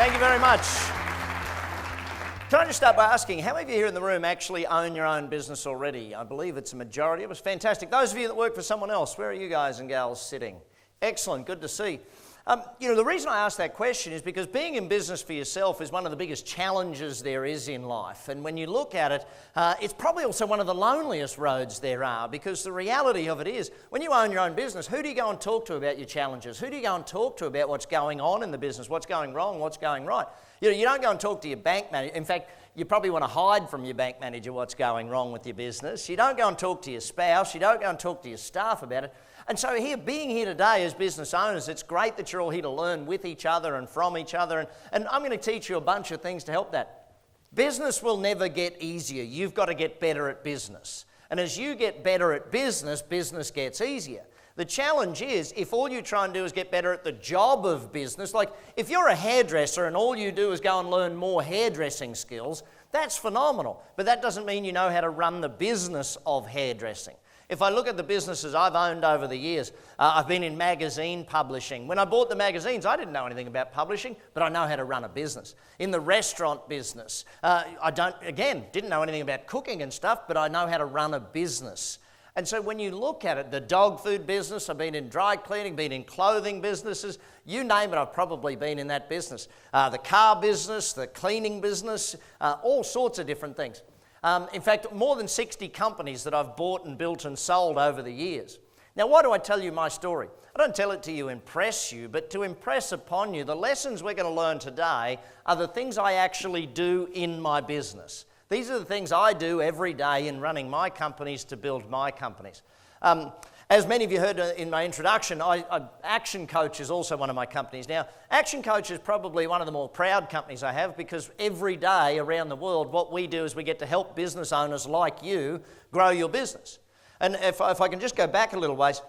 Thank you very much. Can I just start by asking, how many of you here in the room actually own your own business already? I believe it's a majority. It was fantastic. Those of you that work for someone else, where are you guys and gals sitting? Excellent, good to see. The reason I ask that question is because being in business for yourself is one of the biggest challenges there is in life. And when you look at it, it's probably also one of the loneliest roads there are, because the reality of it is, when you own your own business, who do you go and talk to about your challenges? Who do you go and talk to about what's going on in the business, what's going wrong, what's going right? You don't go and talk to your bank manager. In fact, you probably want to hide from your bank manager what's going wrong with your business. You don't go and talk to your spouse. You don't go and talk to your staff about it. And so being here today as business owners, it's great that you're all here to learn with each other and from each other. And I'm going to teach you a bunch of things to help that. Business will never get easier. You've got to get better at business. And as you get better at business, business gets easier. The challenge is, if all you try and do is get better at the job of business, like if you're a hairdresser and all you do is go and learn more hairdressing skills, that's phenomenal. But that doesn't mean you know how to run the business of hairdressing. If I look at the businesses I've owned over the years, I've been in magazine publishing. When I bought the magazines, I didn't know anything about publishing, but I know how to run a business. In the restaurant business, didn't know anything about cooking and stuff, but I know how to run a business. And so when you look at it, the dog food business, I've been in dry cleaning, been in clothing businesses, you name it, I've probably been in that business. The car business, the cleaning business, all sorts of different things. In fact, more than 60 companies that I've bought and built and sold over the years. Now, why do I tell you my story? I don't tell it to impress you, but to impress upon you the lessons we're going to learn today are the things I actually do in my business. These are the things I do every day in running my companies to build my companies. As many of you heard in my introduction, Action Coach is also one of my companies. Now, Action Coach is probably one of the more proud companies I have, because every day around the world, what we do is we get to help business owners like you grow your business. And if I can just go back a little ways,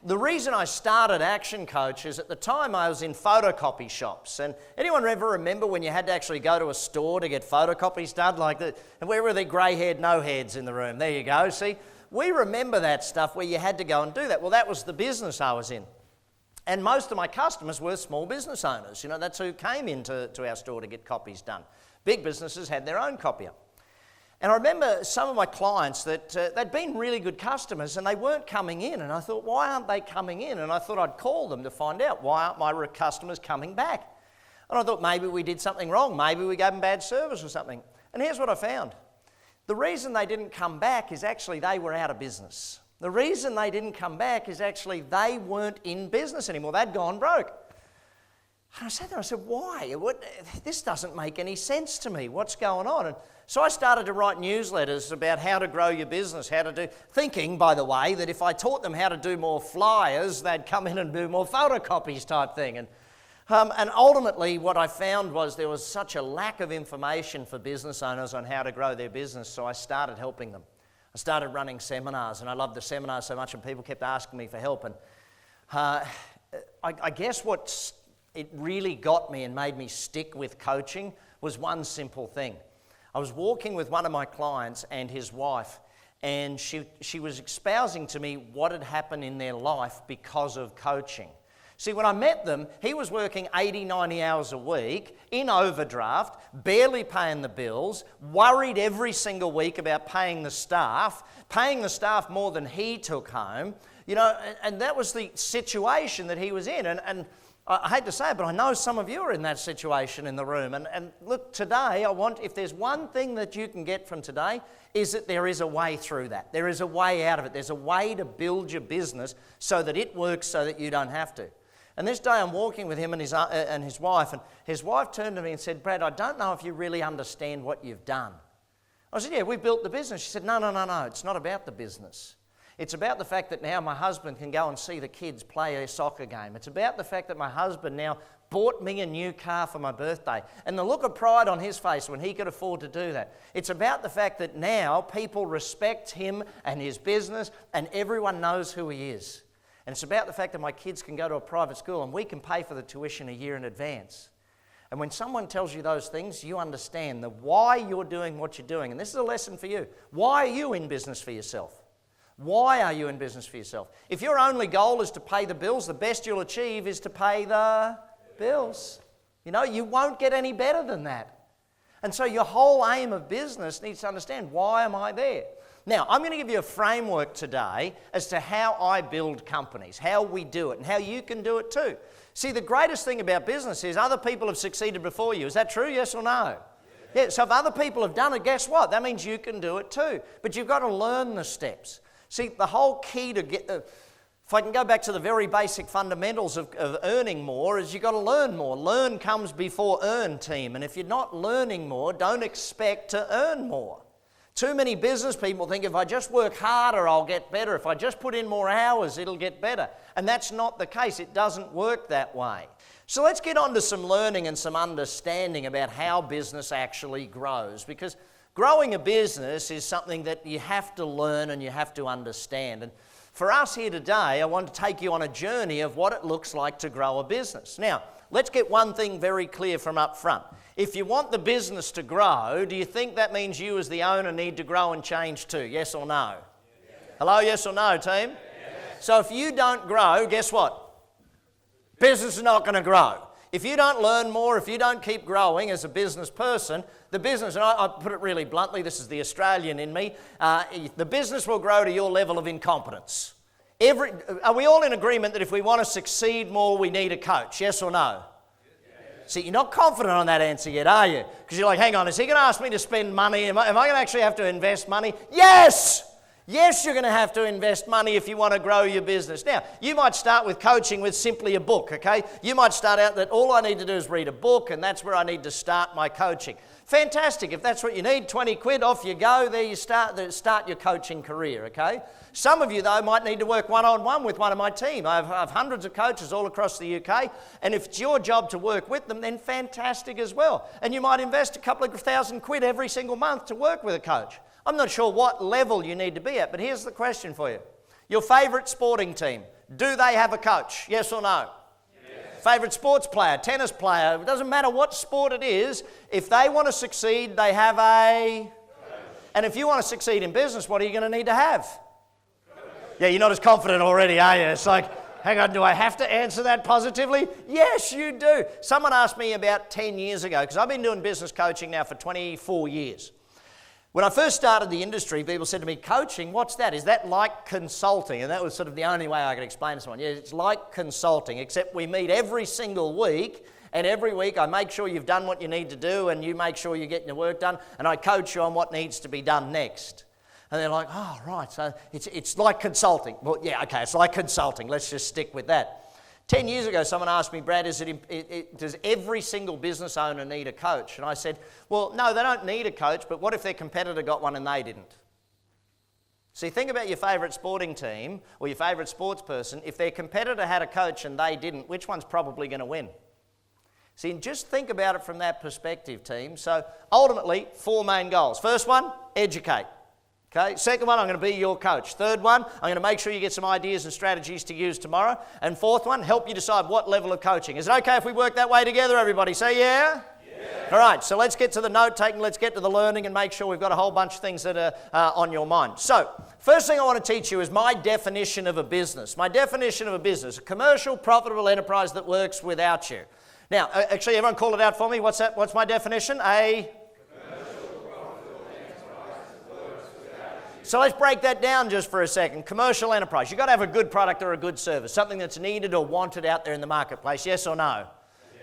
the reason I started Action Coach is at the time I was in photocopy shops. And anyone ever remember when you had to actually go to a store to get photocopies done? And where were the grey-haired no-heads in the room? There you go, see? We remember that stuff where you had to go and do that. Well, that was the business I was in. And most of my customers were small business owners. That's who came into our store to get copies done. Big businesses had their own copier. And I remember some of my clients that they'd been really good customers and they weren't coming in. And I thought, why aren't they coming in? And I thought I'd call them to find out, why aren't my customers coming back? And I thought maybe we did something wrong. Maybe we gave them bad service or something. And here's what I found. The reason they didn't come back is actually they were out of business. The reason they didn't come back is actually they weren't in business anymore. They'd gone broke. And I sat there and I said, why? This doesn't make any sense to me. What's going on? And so I started to write newsletters about how to grow your business, thinking, by the way, that if I taught them how to do more flyers, they'd come in and do more photocopies type thing. And ultimately what I found was there was such a lack of information for business owners on how to grow their business, so I started helping them. I started running seminars, and I loved the seminars so much, and people kept asking me for help. And I guess it really got me and made me stick with coaching was one simple thing. I was walking with one of my clients and his wife, and she was espousing to me what had happened in their life because of coaching. See, when I met them, he was working 80, 90 hours a week, in overdraft, barely paying the bills, worried every single week about paying the staff more than he took home, and that was the situation that he was in. And I hate to say it, but I know some of you are in that situation in the room. And look, today, if there's one thing that you can get from today, is that there is a way through that. There is a way out of it. There's a way to build your business so that it works so that you don't have to. And this day I'm walking with him and his wife, and his wife turned to me and said, Brad, I don't know if you really understand what you've done. I said, yeah, we built the business. She said, no, it's not about the business. It's about the fact that now my husband can go and see the kids play a soccer game. It's about the fact that my husband now bought me a new car for my birthday. And the look of pride on his face when he could afford to do that. It's about the fact that now people respect him and his business and everyone knows who he is. And it's about the fact that my kids can go to a private school and we can pay for the tuition a year in advance. And when someone tells you those things, you understand the why you're doing what you're doing. And this is a lesson for you. Why are you in business for yourself? Why are you in business for yourself? If your only goal is to pay the bills, the best you'll achieve is to pay the bills. You know, you won't get any better than that. And so your whole aim of business needs to understand, why am I there? Now, I'm going to give you a framework today as to how I build companies, how we do it, and how you can do it too. See, the greatest thing about business is other people have succeeded before you. Is that true, yes or no? Yeah, so if other people have done it, guess what? That means you can do it too. But you've got to learn the steps. See, the whole key to get... if I can go back to the very basic fundamentals of earning more, is you've got to learn more. Learn comes before earn, team. And if you're not learning more, don't expect to earn more. Too many business people think if I just work harder, I'll get better. If I just put in more hours, it'll get better. And that's not the case. It doesn't work that way. So let's get on to some learning and some understanding about how business actually grows. Because growing a business is something that you have to learn and you have to understand. And for us here today, I want to take you on a journey of what it looks like to grow a business. Now, let's get one thing very clear from up front. If you want the business to grow, do you think that means you as the owner need to grow and change too? Yes or no? Yes. Hello, yes or no, team? Yes. So if you don't grow, guess what? Business is not going to grow. If you don't learn more, if you don't keep growing as a business person, the business, and I put it really bluntly, this is the Australian in me, the business will grow to your level of incompetence. Are we all in agreement that if we want to succeed more, we need a coach? Yes or no? See, you're not confident on that answer yet, are you? Because you're like, hang on, is he going to ask me to spend money? Am I going to actually have to invest money? Yes! Yes, you're going to have to invest money if you want to grow your business. Now, you might start with coaching with simply a book, okay? You might start out that all I need to do is read a book and that's where I need to start my coaching. Fantastic. If that's what you need, 20 quid, off you go. There you start your coaching career, okay? Some of you, though, might need to work one-on-one with one of my team. I have hundreds of coaches all across the UK, and if it's your job to work with them, then fantastic as well. And you might invest a couple of £1,000 every single month to work with a coach. I'm not sure what level you need to be at, but here's the question for you. Your favourite sporting team, do they have a coach? Yes or no? Yes. Favourite sports player, tennis player, it doesn't matter what sport it is, if they want to succeed, they have a coach. And if you want to succeed in business, what are you going to need to have? Coach. Yeah, you're not as confident already, are you? It's like, hang on, do I have to answer that positively? Yes, you do. Someone asked me about 10 years ago, because I've been doing business coaching now for 24 years. When I first started the industry, people said to me, coaching, what's that? Is that like consulting? And that was sort of the only way I could explain to someone. Yeah, it's like consulting, except we meet every single week, and every week I make sure you've done what you need to do, and you make sure you're getting your work done, and I coach you on what needs to be done next. And they're like, oh, right, so it's like consulting. Well, yeah, okay, it's like consulting. Let's just stick with that. 10 years ago, someone asked me, Brad, does every single business owner need a coach? And I said, well, no, they don't need a coach, but what if their competitor got one and they didn't? See, think about your favourite sporting team or your favourite sports person. If their competitor had a coach and they didn't, which one's probably going to win? See, just think about it from that perspective, team. So ultimately, 4 main goals. First one, educate. Okay. Second one, I'm going to be your coach. Third one, I'm going to make sure you get some ideas and strategies to use tomorrow. And fourth one, help you decide what level of coaching. Is it okay if we work that way together, everybody? Say yeah? Yeah. All right, so let's get to the note-taking, let's get to the learning and make sure we've got a whole bunch of things that are on your mind. So, first thing I want to teach you is my definition of a business. My definition of a business, a commercial, profitable enterprise that works without you. Now, actually, everyone call it out for me. What's that? What's my definition? So let's break that down just for a second. Commercial enterprise. You've got to have a good product or a good service, something that's needed or wanted out there in the marketplace, yes or no?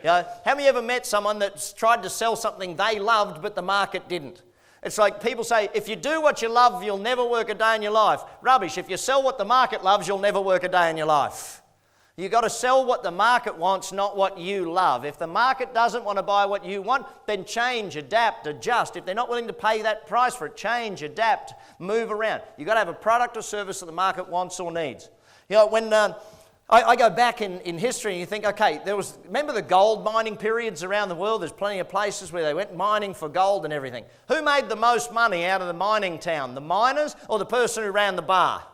Yeah. How many ever met someone that's tried to sell something they loved but the market didn't? It's like people say, if you do what you love, you'll never work a day in your life. Rubbish. If you sell what the market loves, you'll never work a day in your life. You've got to sell what the market wants, not what you love. If the market doesn't want to buy what you want, then change, adapt, adjust. If they're not willing to pay that price for it, change, adapt, move around. You've got to have a product or service that the market wants or needs. You know, when I go back in history and you think, okay, remember the gold mining periods around the world? There's plenty of places where they went mining for gold and everything. Who made the most money out of the mining town? The miners or the person who ran the bar?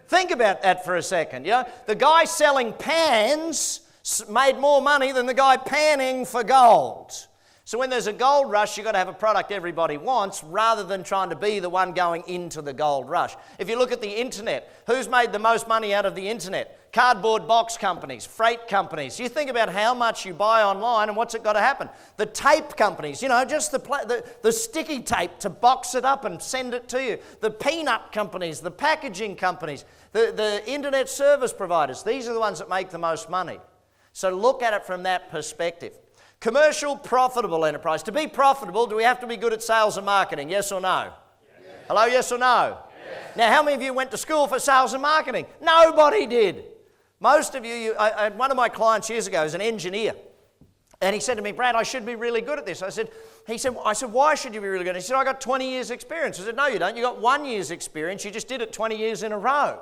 Think about that for a second. You know? The guy selling pans made more money than the guy panning for gold. So when there's a gold rush, you've got to have a product everybody wants rather than trying to be the one going into the gold rush. If you look at the internet, who's made the most money out of the internet? cardboard box companies, freight companies. You think about how much you buy online and what's it got to happen. The tape companies, just the sticky tape to box it up and send it to you. The peanut companies, the packaging companies, the internet service providers. These are the ones that make the most money. So look at it from that perspective. Commercial, profitable enterprise. To be profitable, do we have to be good at sales and marketing? Yes or no? Yes. Hello, yes or no? Yes. Now, how many of you went to school for sales and marketing? Nobody did. Most of you, one of my clients years ago is an engineer. And he said to me, Brad, I should be really good at this. I said, why should you be really good? He said, I got 20 years experience. I said, no, you don't. You got 1 year's experience. You just did it 20 years in a row.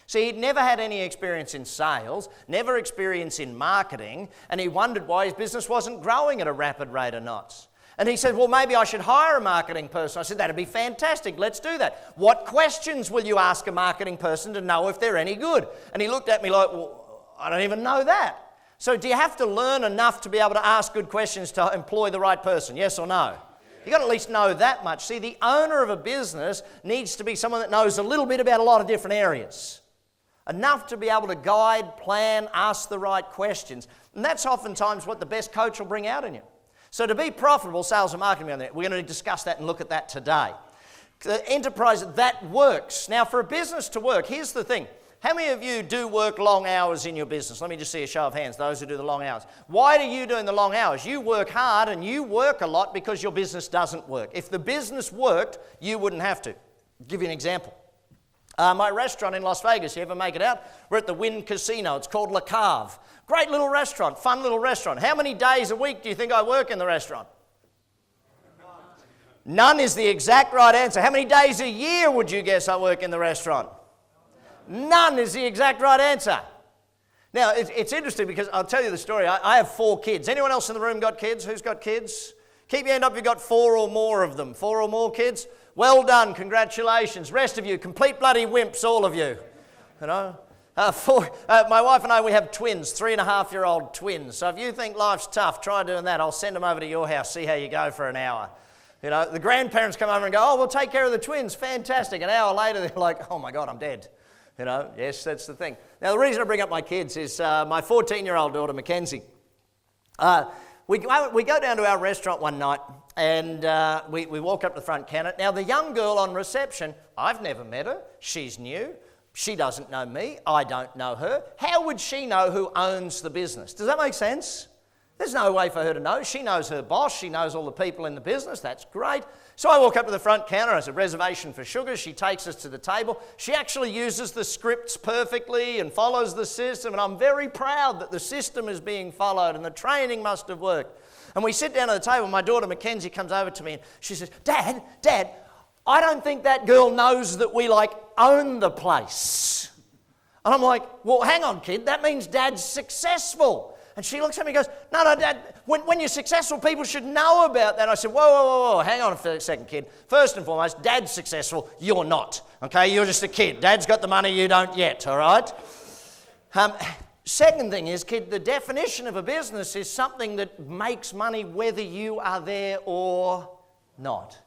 See, he'd never had any experience in sales, never experience in marketing, and he wondered why his business wasn't growing at a rapid rate of knots. And he said, well, maybe I should hire a marketing person. I said, that'd be fantastic. Let's do that. What questions will you ask a marketing person to know if they're any good? And he looked at me like, well, I don't even know that. So do you have to learn enough to be able to ask good questions to employ the right person? Yes or no? You've got to at least know that much. See, the owner of a business needs to be someone that knows a little bit about a lot of different areas. Enough to be able to guide, plan, ask the right questions. And that's oftentimes what the best coach will bring out in you. So to be profitable, sales and marketing, we're going to discuss that and look at that today. The enterprise, that works. Now for a business to work, here's the thing. How many of you do work long hours in your business? Let me just see a show of hands, those who do the long hours. Why are you doing the long hours? You work hard and you work a lot because your business doesn't work. If the business worked, you wouldn't have to. I'll give you an example. My restaurant in Las Vegas, you ever make it out? We're at the Wynn Casino. It's called Le Cave. Great little restaurant, fun little restaurant. How many days a week do you think I work in the restaurant? None is the exact right answer. How many days a year would you guess I work in the restaurant? None is the exact right answer. Now, it's interesting because I'll tell you the story. I have 4 kids. Anyone else in the room got kids? Who's got kids? Keep your hand up if you've got 4 or more of them. 4 or more kids? Well done, congratulations. Rest of you, complete bloody wimps, all of you. My wife and I, we have twins, 3.5-year-old twins. So if you think life's tough, try doing that. I'll send them over to your house, see how you go for an hour. The grandparents come over and go, oh, we'll take care of the twins, fantastic. An hour later, they're like, oh my God, I'm dead. Yes, that's the thing. Now, the reason I bring up my kids is my 14-year-old daughter, Mackenzie. We go down to our restaurant one night and we walk up to the front counter. Now, the young girl on reception, I've never met her. She's new. She doesn't know me. I don't know her. How would she know who owns the business? Does that make sense? There's no way for her to know. She knows her boss. She knows all the people in the business. That's great. So I walk up to the front counter. I said, reservation for sugar. She takes us to the table. She actually uses the scripts perfectly and follows the system. And I'm very proud that the system is being followed and the training must have worked. And we sit down at the table. My daughter Mackenzie comes over to me and she says, Dad, I don't think that girl knows that we own the place. And I'm like, well, hang on, kid. That means Dad's successful. And she looks at me and goes, no, Dad, when you're successful, people should know about that. I said, whoa, hang on a second, kid. First and foremost, Dad's successful, you're not, okay? You're just a kid. Dad's got the money, you don't yet, all right? Second thing is, kid, the definition of a business is something that makes money whether you are there or not.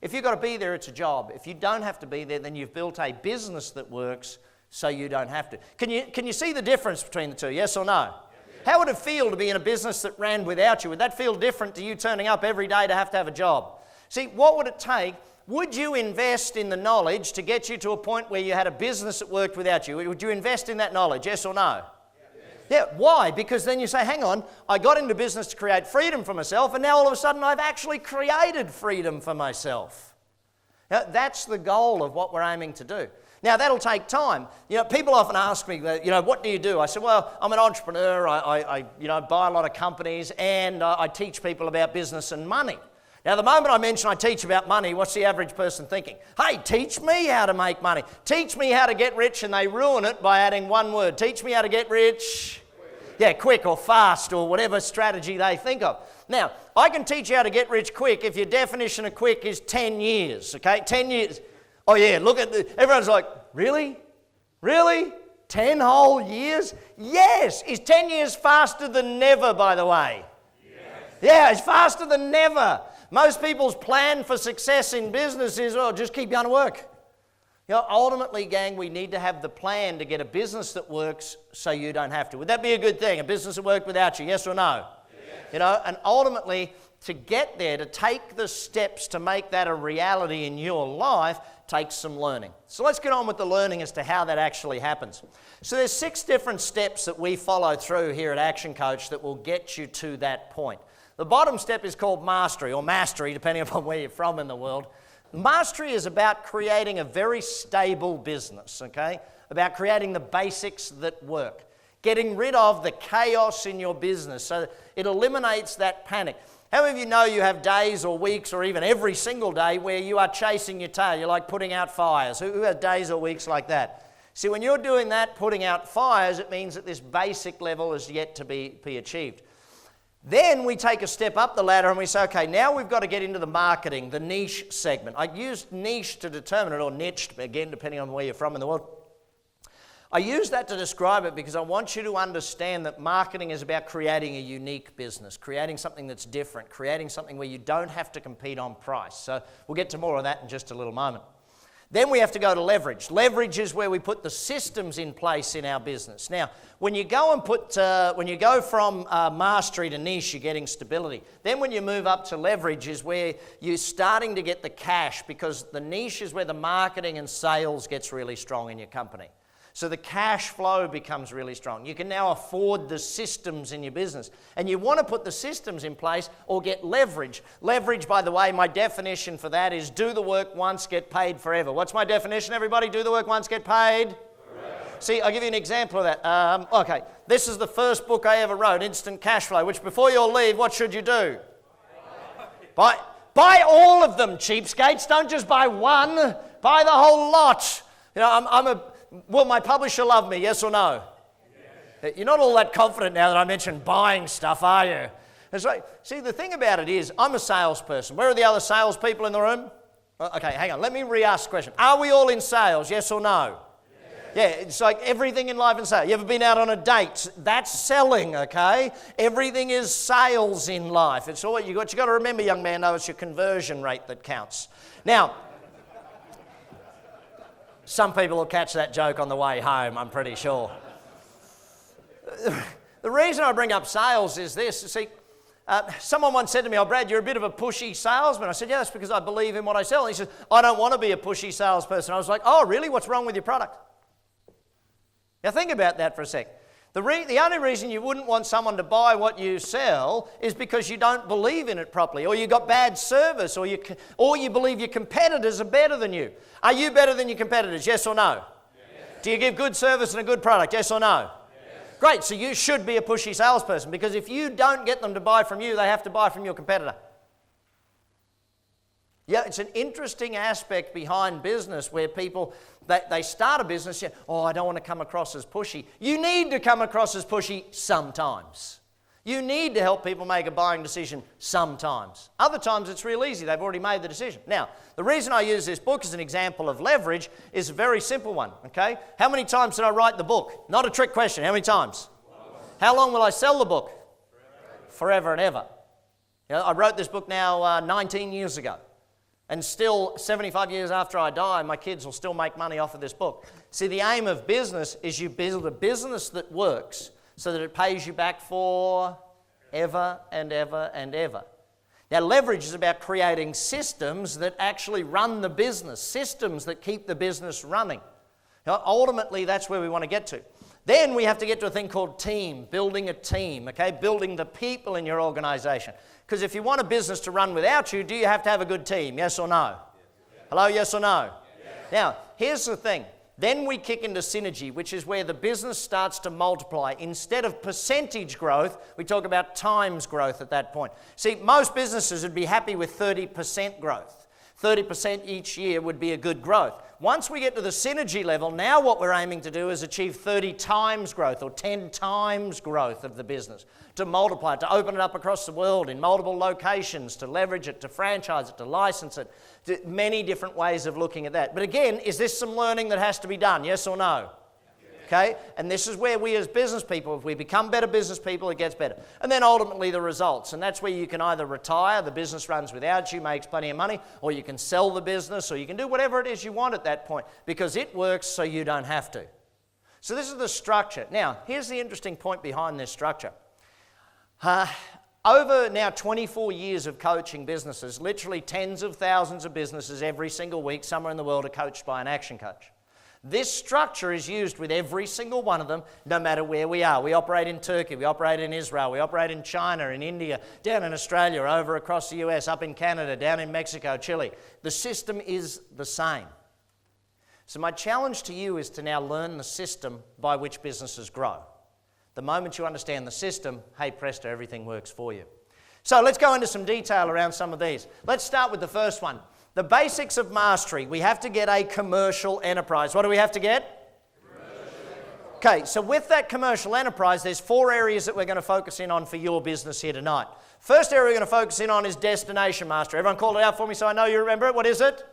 If you've got to be there, it's a job. If you don't have to be there, then you've built a business that works so you don't have to. Can you see the difference between the two, yes or no? How would it feel to be in a business that ran without you? Would that feel different to you turning up every day to have a job? See, what would it take? Would you invest in the knowledge to get you to a point where you had a business that worked without you? Would you invest in that knowledge, yes or no? Yeah, why? Because then you say, hang on, I got into business to create freedom for myself, and now all of a sudden I've actually created freedom for myself. Now, that's the goal of what we're aiming to do. Now, that'll take time. People often ask me, what do you do? I say, well, I'm an entrepreneur. I buy a lot of companies and I teach people about business and money. Now, the moment I mention I teach about money, what's the average person thinking? Hey, teach me how to make money. Teach me how to get rich, and they ruin it by adding one word. Teach me how to get rich. Yeah, quick or fast or whatever strategy they think of. Now, I can teach you how to get rich quick if your definition of quick is 10 years, okay? 10 years. Oh yeah, look at everyone's like, really? Really? 10 whole years? Yes! Is 10 years faster than never, by the way? Yes. Yeah, it's faster than never. Most people's plan for success in business is, just keep going to work. Ultimately, gang, we need to have the plan to get a business that works so you don't have to. Would that be a good thing? A business that worked without you, yes or no? Yes. And ultimately, to get there, to take the steps to make that a reality in your life, takes some learning. So let's get on with the learning as to how that actually happens. So there's 6 different steps that we follow through here at Action Coach that will get you to that point. The bottom step is called mastery, or mastery, depending upon where you're from in the world. Mastery is about creating a very stable business, okay? About creating the basics that work. Getting rid of the chaos in your business so that it eliminates that panic. How many of you know you have days or weeks or even every single day where you are chasing your tail? You're like putting out fires. Who has days or weeks like that? See, when you're doing that, putting out fires, it means that this basic level is yet to be achieved. Then we take a step up the ladder and we say, okay, now we've got to get into the marketing, the niche segment. I used niche to determine it, or niche, again, depending on where you're from in the world. I use that to describe it because I want you to understand that marketing is about creating a unique business, creating something that's different, creating something where you don't have to compete on price. So we'll get to more of that in just a little moment. Then we have to go to leverage. Leverage is where we put the systems in place in our business. Now, when you go from mastery to niche, you're getting stability. Then when you move up to leverage is where you're starting to get the cash, because the niche is where the marketing and sales gets really strong in your company. So the cash flow becomes really strong. You can now afford the systems in your business. And you want to put the systems in place or get leverage. Leverage, by the way, my definition for that is do the work once, get paid forever. What's my definition, everybody? Do the work once, get paid? Forever. See, I'll give you an example of that. Okay, this is the first book I ever wrote, Instant Cash Flow, which before you all leave, what should you do? Buy all of them, cheapskates. Don't just buy one. Buy the whole lot. Will my publisher love me, yes or no? Yes. You're not all that confident now that I mentioned buying stuff, are you? That's right. See, the thing about it is, I'm a salesperson. Where are the other salespeople in the room? Okay, hang on. Let me re-ask the question. Are we all in sales, yes or no? Yes. Yeah, it's like everything in life is sales. You ever been out on a date? That's selling, okay? Everything is sales in life. It's all you've got to remember, young man, though, it's your conversion rate that counts. Now, some people will catch that joke on the way home, I'm pretty sure. The reason I bring up sales is this. See, someone once said to me, "Oh, Brad, you're a bit of a pushy salesman." I said, "Yeah, that's because I believe in what I sell." And he said, "I don't want to be a pushy salesperson." I was like, "Oh, really? What's wrong with your product?" Now think about that for a sec. The only reason you wouldn't want someone to buy what you sell is because you don't believe in it properly, or you got bad service, or you believe your competitors are better than you. Are you better than your competitors, yes or no? Yes. Do you give good service and a good product, yes or no? Yes. Great, so you should be a pushy salesperson, because if you don't get them to buy from you, they have to buy from your competitor. Yeah, it's an interesting aspect behind business where people, they start a business, "Oh, I don't want to come across as pushy." You need to come across as pushy sometimes. You need to help people make a buying decision sometimes. Other times it's real easy. They've already made the decision. Now, the reason I use this book as an example of leverage is a very simple one, okay? How many times did I write the book? Not a trick question. How many times? How long will I sell the book? Forever and ever. I wrote this book now 19 years ago. And still, 75 years after I die, my kids will still make money off of this book. See, the aim of business is you build a business that works so that it pays you back for ever and ever and ever. Now, leverage is about creating systems that actually run the business, systems that keep the business running. Now, ultimately, that's where we want to get to. Then we have to get to a thing called team, building a team, okay? Building the people in your organization. Because if you want a business to run without you, do you have to have a good team? Yes or no? Yes. Hello, yes or no? Yes. Now, here's the thing. Then we kick into synergy, which is where the business starts to multiply. Instead of percentage growth, we talk about times growth at that point. See, most businesses would be happy with 30% growth. 30% each year would be a good growth. Once we get to the synergy level, now what we're aiming to do is achieve 30 times growth or 10 times growth of the business, to multiply it, to open it up across the world in multiple locations, to leverage it, to franchise it, to license it, to many different ways of looking at that. But again, is this some learning that has to be done, yes or no? Yes. Okay? And this is where we as business people, if we become better business people, it gets better. And then ultimately the results. And that's where you can either retire, the business runs without you, makes plenty of money, or you can sell the business, or you can do whatever it is you want at that point, because it works so you don't have to. So this is the structure. Now, here's the interesting point behind this structure. Over now 24 years of coaching businesses, literally tens of thousands of businesses every single week, somewhere in the world are coached by an action coach. This structure is used with every single one of them, no matter where we are. We operate in Turkey, we operate in Israel, we operate in China, in India, down in Australia, over across the US, up in Canada, down in Mexico, Chile. The system is the same. So my challenge to you is to now learn the system by which businesses grow. The moment you understand the system, hey presto, everything works for you. So let's go into some detail around some of these. Let's start with the first one. The basics of mastery. We have to get a commercial enterprise. What do we have to get? Okay, so with that commercial enterprise, there's 4 areas that we're going to focus in on for your business here tonight. First area we're going to focus in on is destination mastery. Everyone call it out for me so I know you remember it. What is it?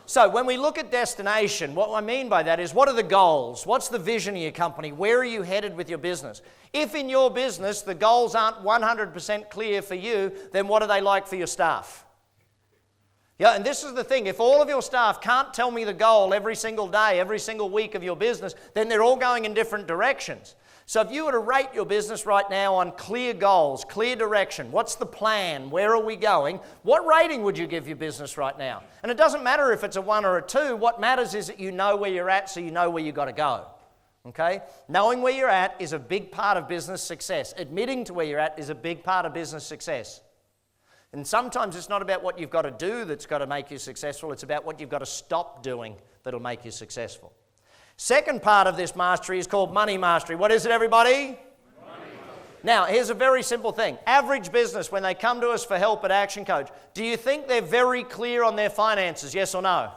So when we look at destination, what I mean by that is, what are the goals? What's the vision of your company? Where are you headed with your business? If in your business the goals aren't 100% clear for you, then what are they like for your staff? Yeah, and this is the thing. If all of your staff can't tell me the goal every single day, every single week of your business, then they're all going in different directions. So if you were to rate your business right now on clear goals, clear direction, what's the plan, where are we going, what rating would you give your business right now? And it doesn't matter if it's a 1 or a 2. What matters is that you know where you're at, so you know where you've got to go. Okay? Knowing where you're at is a big part of business success. Admitting to where you're at is a big part of business success. And sometimes it's not about what you've got to do that's got to make you successful. It's about what you've got to stop doing that'll make you successful. Second part of this mastery is called money mastery. What is it, everybody? Now, here's a very simple thing. Average business, when they come to us for help at Action Coach, do you think they're very clear on their finances, yes or no?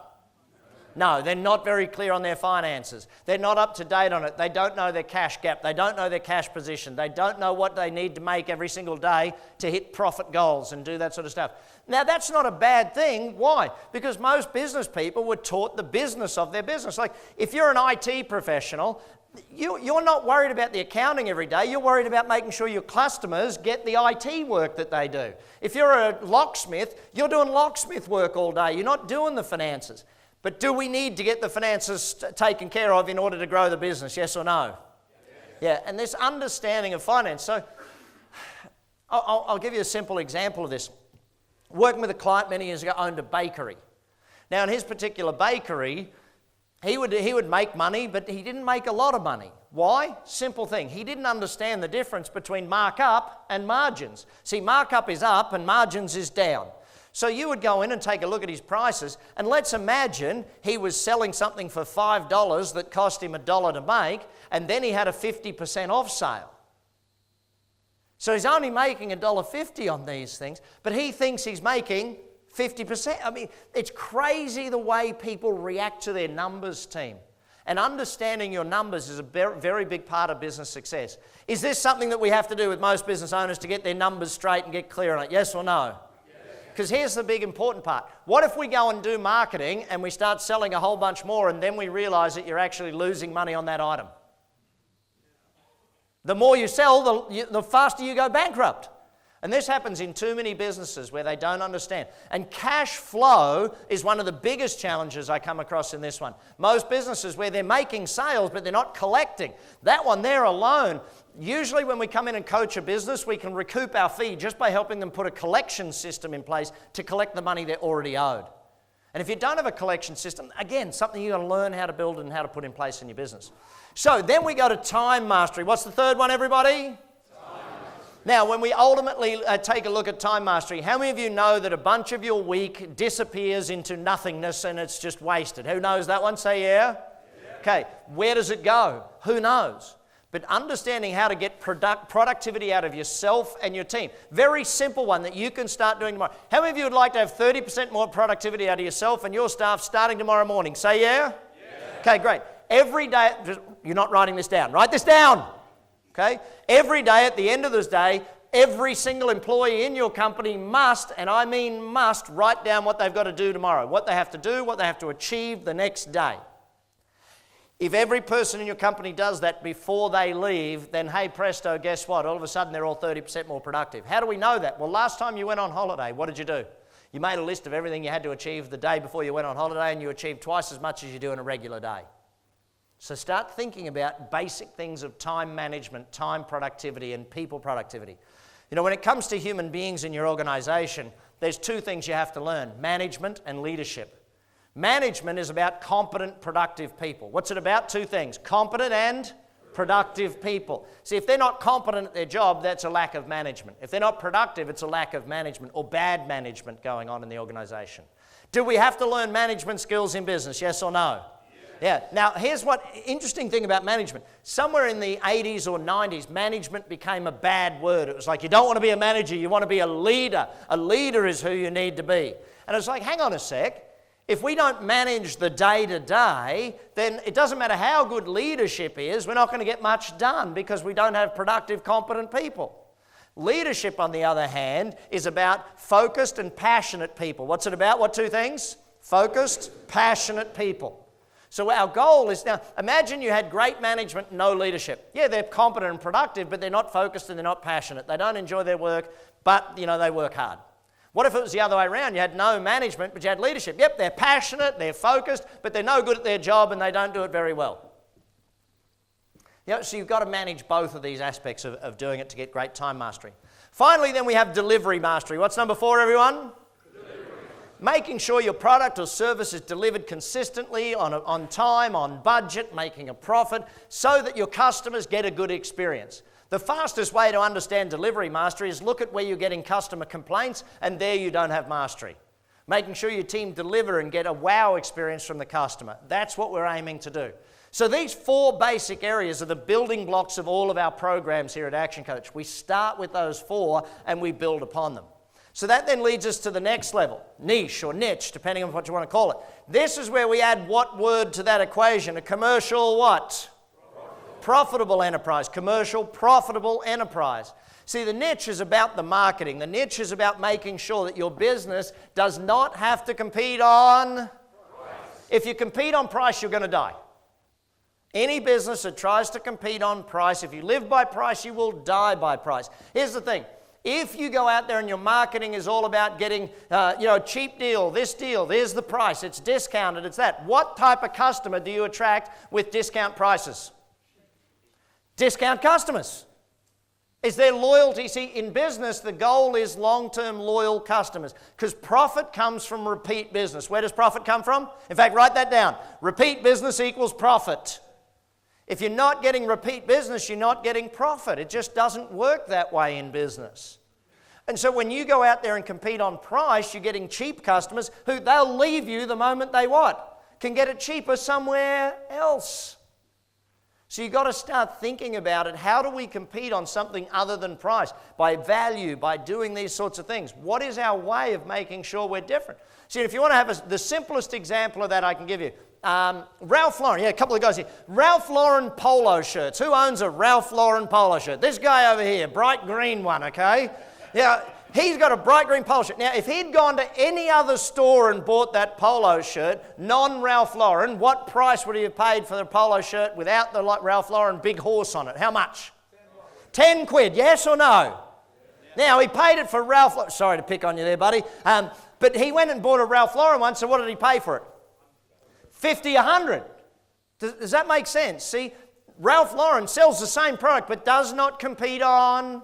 No, they're not very clear on their finances. They're not up to date on it. They don't know their cash gap. They don't know their cash position. They don't know what they need to make every single day to hit profit goals and do that sort of stuff. Now, that's not a bad thing. Why? Because most business people were taught the business of their business. Like, if you're an IT professional, you're not worried about the accounting every day. You're worried about making sure your customers get the IT work that they do. If you're a locksmith, you're doing locksmith work all day. You're not doing the finances. But do we need to get the finances taken care of in order to grow the business, yes or no? Yeah, and this understanding of finance. So I'll give you a simple example of this. Working with a client many years ago, owned a bakery. Now in his particular bakery, he would make money, but he didn't make a lot of money. Why? Simple thing. He didn't understand the difference between markup and margins. See, markup is up and margins is down. So you would go in and take a look at his prices, and let's imagine he was selling something for $5 that cost him $1 to make, and then he had a 50% off sale. So he's only making $1.50 on these things, but he thinks he's making 50%. I mean, it's crazy the way people react to their numbers, team. And understanding your numbers is a very big part of business success. Is this something that we have to do with most business owners to get their numbers straight and get clear on it? Yes or no? Because here's the big important part. What if we go and do marketing and we start selling a whole bunch more and then we realize that you're actually losing money on that item? The more you sell, the faster you go bankrupt. And this happens in too many businesses where they don't understand. And cash flow is one of the biggest challenges I come across in this one. Most businesses where they're making sales but they're not collecting. That one there alone, usually when we come in and coach a business, we can recoup our fee just by helping them put a collection system in place to collect the money they're already owed. And if you don't have a collection system, again, something you've got to learn how to build and how to put in place in your business. So then we go to time mastery. What's the third one, everybody? Now, when we ultimately take a look at time mastery, how many of you know that a bunch of your week disappears into nothingness and it's just wasted? Who knows that one? Say yeah. Okay, where does it go? Who knows? But understanding how to get productivity out of yourself and your team. Very simple one that you can start doing tomorrow. How many of you would like to have 30% more productivity out of yourself and your staff starting tomorrow morning? Say yeah. Okay, great. Every day, you're not writing this down. Write this down. Okay? Every day at the end of this day, every single employee in your company must, and I mean must, write down what they've got to do tomorrow, what they have to do, what they have to achieve the next day. If every person in your company does that before they leave, then hey presto, guess what? All of a sudden they're all 30% more productive. How do we know that? Well, last time you went on holiday, what did you do? You made a list of everything you had to achieve the day before you went on holiday, and you achieved twice as much as you do in a regular day. So start thinking about basic things of time management, time productivity, and people productivity. You know, when it comes to human beings in your organization, there's two things you have to learn: management and leadership. Management is about competent, productive people. What's it about? Two things: competent and productive people. See, if they're not competent at their job, that's a lack of management. If they're not productive, it's a lack of management or bad management going on in the organization. Do we have to learn management skills in business? Yes or no? Yeah. Now, here's what interesting thing about management. Somewhere in the 80s or 90s, management became a bad word. It was like, you don't want to be a manager, you want to be a leader. A leader is who you need to be. And it's like, hang on a sec. If we don't manage the day-to-day, then it doesn't matter how good leadership is, we're not going to get much done because we don't have productive, competent people. Leadership, on the other hand, is about focused and passionate people. What's it about? What two things? Focused, passionate people. So our goal is, now imagine you had great management, no leadership. Yeah, they're competent and productive, but they're not focused and they're not passionate. They don't enjoy their work, but they work hard. What if it was the other way around? You had no management, but you had leadership. Yep, they're passionate, they're focused, but they're no good at their job and they don't do it very well. So you've got to manage both of these aspects of doing it to get great time mastery. Finally, then we have delivery mastery. What's number 4, everyone? Making sure your product or service is delivered consistently, on time, on budget, making a profit, so that your customers get a good experience. The fastest way to understand delivery mastery is look at where you're getting customer complaints, and there you don't have mastery. Making sure your team deliver and get a wow experience from the customer. That's what we're aiming to do. So these 4 basic areas are the building blocks of all of our programs here at Action Coach. We start with those 4 and we build upon them. So that then leads us to the next level, niche or niche, depending on what you want to call it. This is where we add what word to that equation? A commercial what? Profitable enterprise. Commercial, profitable enterprise. See, the niche is about the marketing. The niche is about making sure that your business does not have to compete on price. If you compete on price, you're going to die. Any business that tries to compete on price, if you live by price, you will die by price. Here's the thing. If you go out there and your marketing is all about getting, cheap deal, there's the price, it's discounted, it's that. What type of customer do you attract with discount prices? Discount customers. Is there loyalty? See, in business, the goal is long-term loyal customers because profit comes from repeat business. Where does profit come from? In fact, write that down. Repeat business equals profit. If you're not getting repeat business, you're not getting profit. It just doesn't work that way in business. And so when you go out there and compete on price, you're getting cheap customers who they'll leave you the moment they what? Can get it cheaper somewhere else. So you've got to start thinking about it. How do we compete on something other than price? By value, by doing these sorts of things. What is our way of making sure we're different? See, if you want to have the simplest example of that I can give you, Ralph Lauren, a couple of guys here. Ralph Lauren polo shirts. Who owns a Ralph Lauren polo shirt? This guy over here, bright green one, okay? Yeah, he's got a bright green polo shirt. Now, if he'd gone to any other store and bought that polo shirt, non-Ralph Lauren, what price would he have paid for the polo shirt without the Ralph Lauren big horse on it? How much? 10 quid, yes or no? Now, he paid it for Ralph Lauren. Sorry to pick on you there, buddy. But he went and bought a Ralph Lauren one, so what did he pay for it? 50, 100. Does that make sense? See, Ralph Lauren sells the same product but does not compete on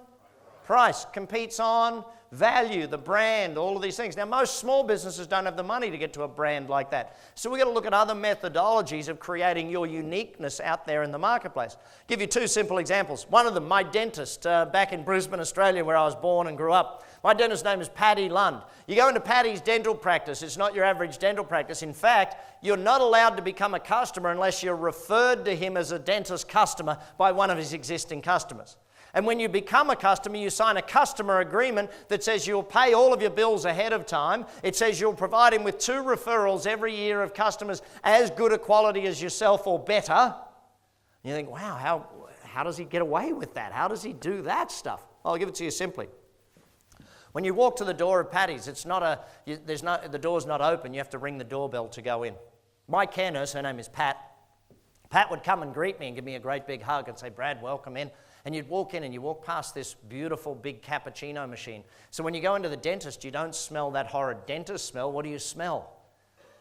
price, competes on value, the brand, all of these things. Now, most small businesses don't have the money to get to a brand like that. So we've got to look at other methodologies of creating your uniqueness out there in the marketplace. Give you 2 simple examples. One of them, my dentist back in Brisbane, Australia, where I was born and grew up. My dentist's name is Paddy Lund. You go into Paddy's dental practice, it's not your average dental practice. In fact, you're not allowed to become a customer unless you're referred to him as a dentist customer by one of his existing customers. And when you become a customer, you sign a customer agreement that says you'll pay all of your bills ahead of time. It says you'll provide him with 2 referrals every year of customers as good a quality as yourself or better. And you think, wow, how does he get away with that? How does he do that stuff? Well, I'll give it to you simply. When you walk to the door of Paddy's, the door's not open. You have to ring the doorbell to go in. My care nurse, her name is Pat, Pat would come and greet me and give me a great big hug and say, Brad, welcome in. And you'd walk in and you walk past this beautiful big cappuccino machine. So when you go into the dentist, you don't smell that horrid dentist smell. What do you smell?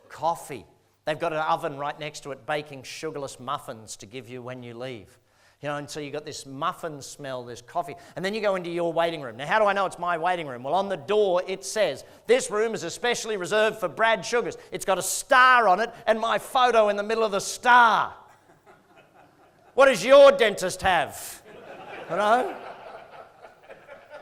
Coffee. They've got an oven right next to it baking sugarless muffins to give you when you leave. You know, and so you've got this muffin smell, this coffee. And then you go into your waiting room. Now, how do I know it's my waiting room? Well, on the door it says, this room is especially reserved for Brad Sugars. It's got a star on it and my photo in the middle of the star. What does your dentist have? You know?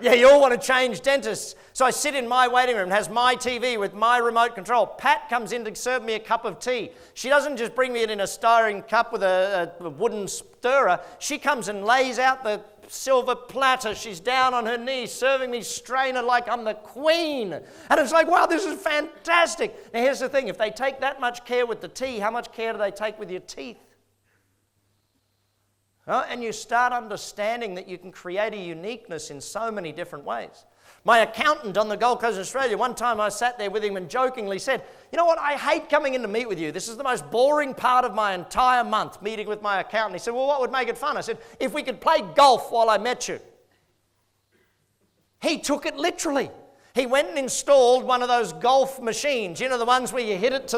Yeah, you all want to change dentists. So I sit in my waiting room, it has my TV with my remote control. Pat comes in to serve me a cup of tea. She doesn't just bring me it in a styrene cup with a wooden stirrer. She comes and lays out the silver platter. She's down on her knees serving me strainer like I'm the queen. And it's like, wow, this is fantastic. Now here's the thing, if they take that much care with the tea, how much care do they take with your teeth? And you start understanding that you can create a uniqueness in so many different ways. My accountant on the Gold Coast, Australia, one time I sat there with him and jokingly said, you know what, I hate coming in to meet with you. This is the most boring part of my entire month, meeting with my accountant. He said, well, what would make it fun? I said, if we could play golf while I met you. He took it literally. He went and installed one of those golf machines, you know, the ones where you hit it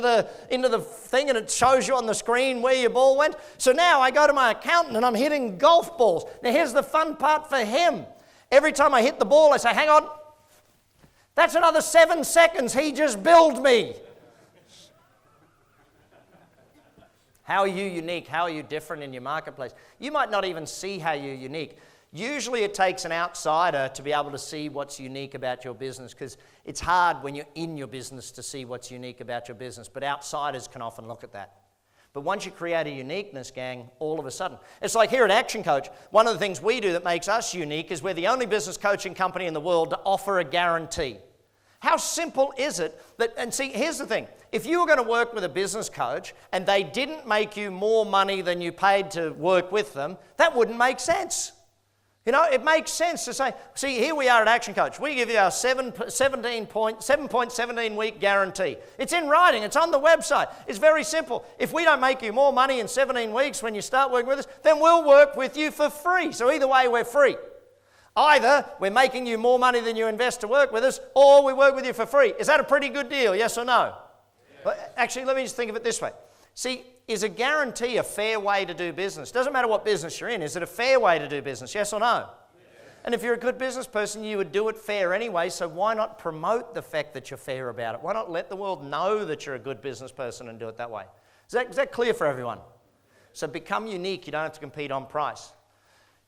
into the thing and it shows you on the screen where your ball went. So now I go to my accountant and I'm hitting golf balls. Now here's the fun part for him. Every time I hit the ball, I say, hang on, that's another 7 seconds. He just billed me. How are you unique? How are you different in your marketplace? You might not even see how you're unique. Usually it takes an outsider to be able to see what's unique about your business, because it's hard when you're in your business to see what's unique about your business, but outsiders can often look at that. But once you create a uniqueness, gang, all of a sudden. It's like here at Action Coach, one of the things we do that makes us unique is we're the only business coaching company in the world to offer a guarantee. How simple is it that, and see, here's the thing. If you were going to work with a business coach and they didn't make you more money than you paid to work with them, that wouldn't make sense. You know, it makes sense to say, see, here we are at Action Coach. We give you our 7.17 week guarantee. It's in writing. It's on the website. It's very simple. If we don't make you more money in 17 weeks when you start working with us, then we'll work with you for free. So either way, we're free. Either we're making you more money than you invest to work with us, or we work with you for free. Is that a pretty good deal, yes or no? Yeah. Well, actually, let me just think of it this way. See, is a guarantee a fair way to do business? Doesn't matter what business you're in. Is it a fair way to do business? Yes or no? Yes. And if you're a good business person, you would do it fair anyway, so why not promote the fact that you're fair about it? Why not let the world know that you're a good business person and do it that way? Is that clear for everyone? So become unique. You don't have to compete on price.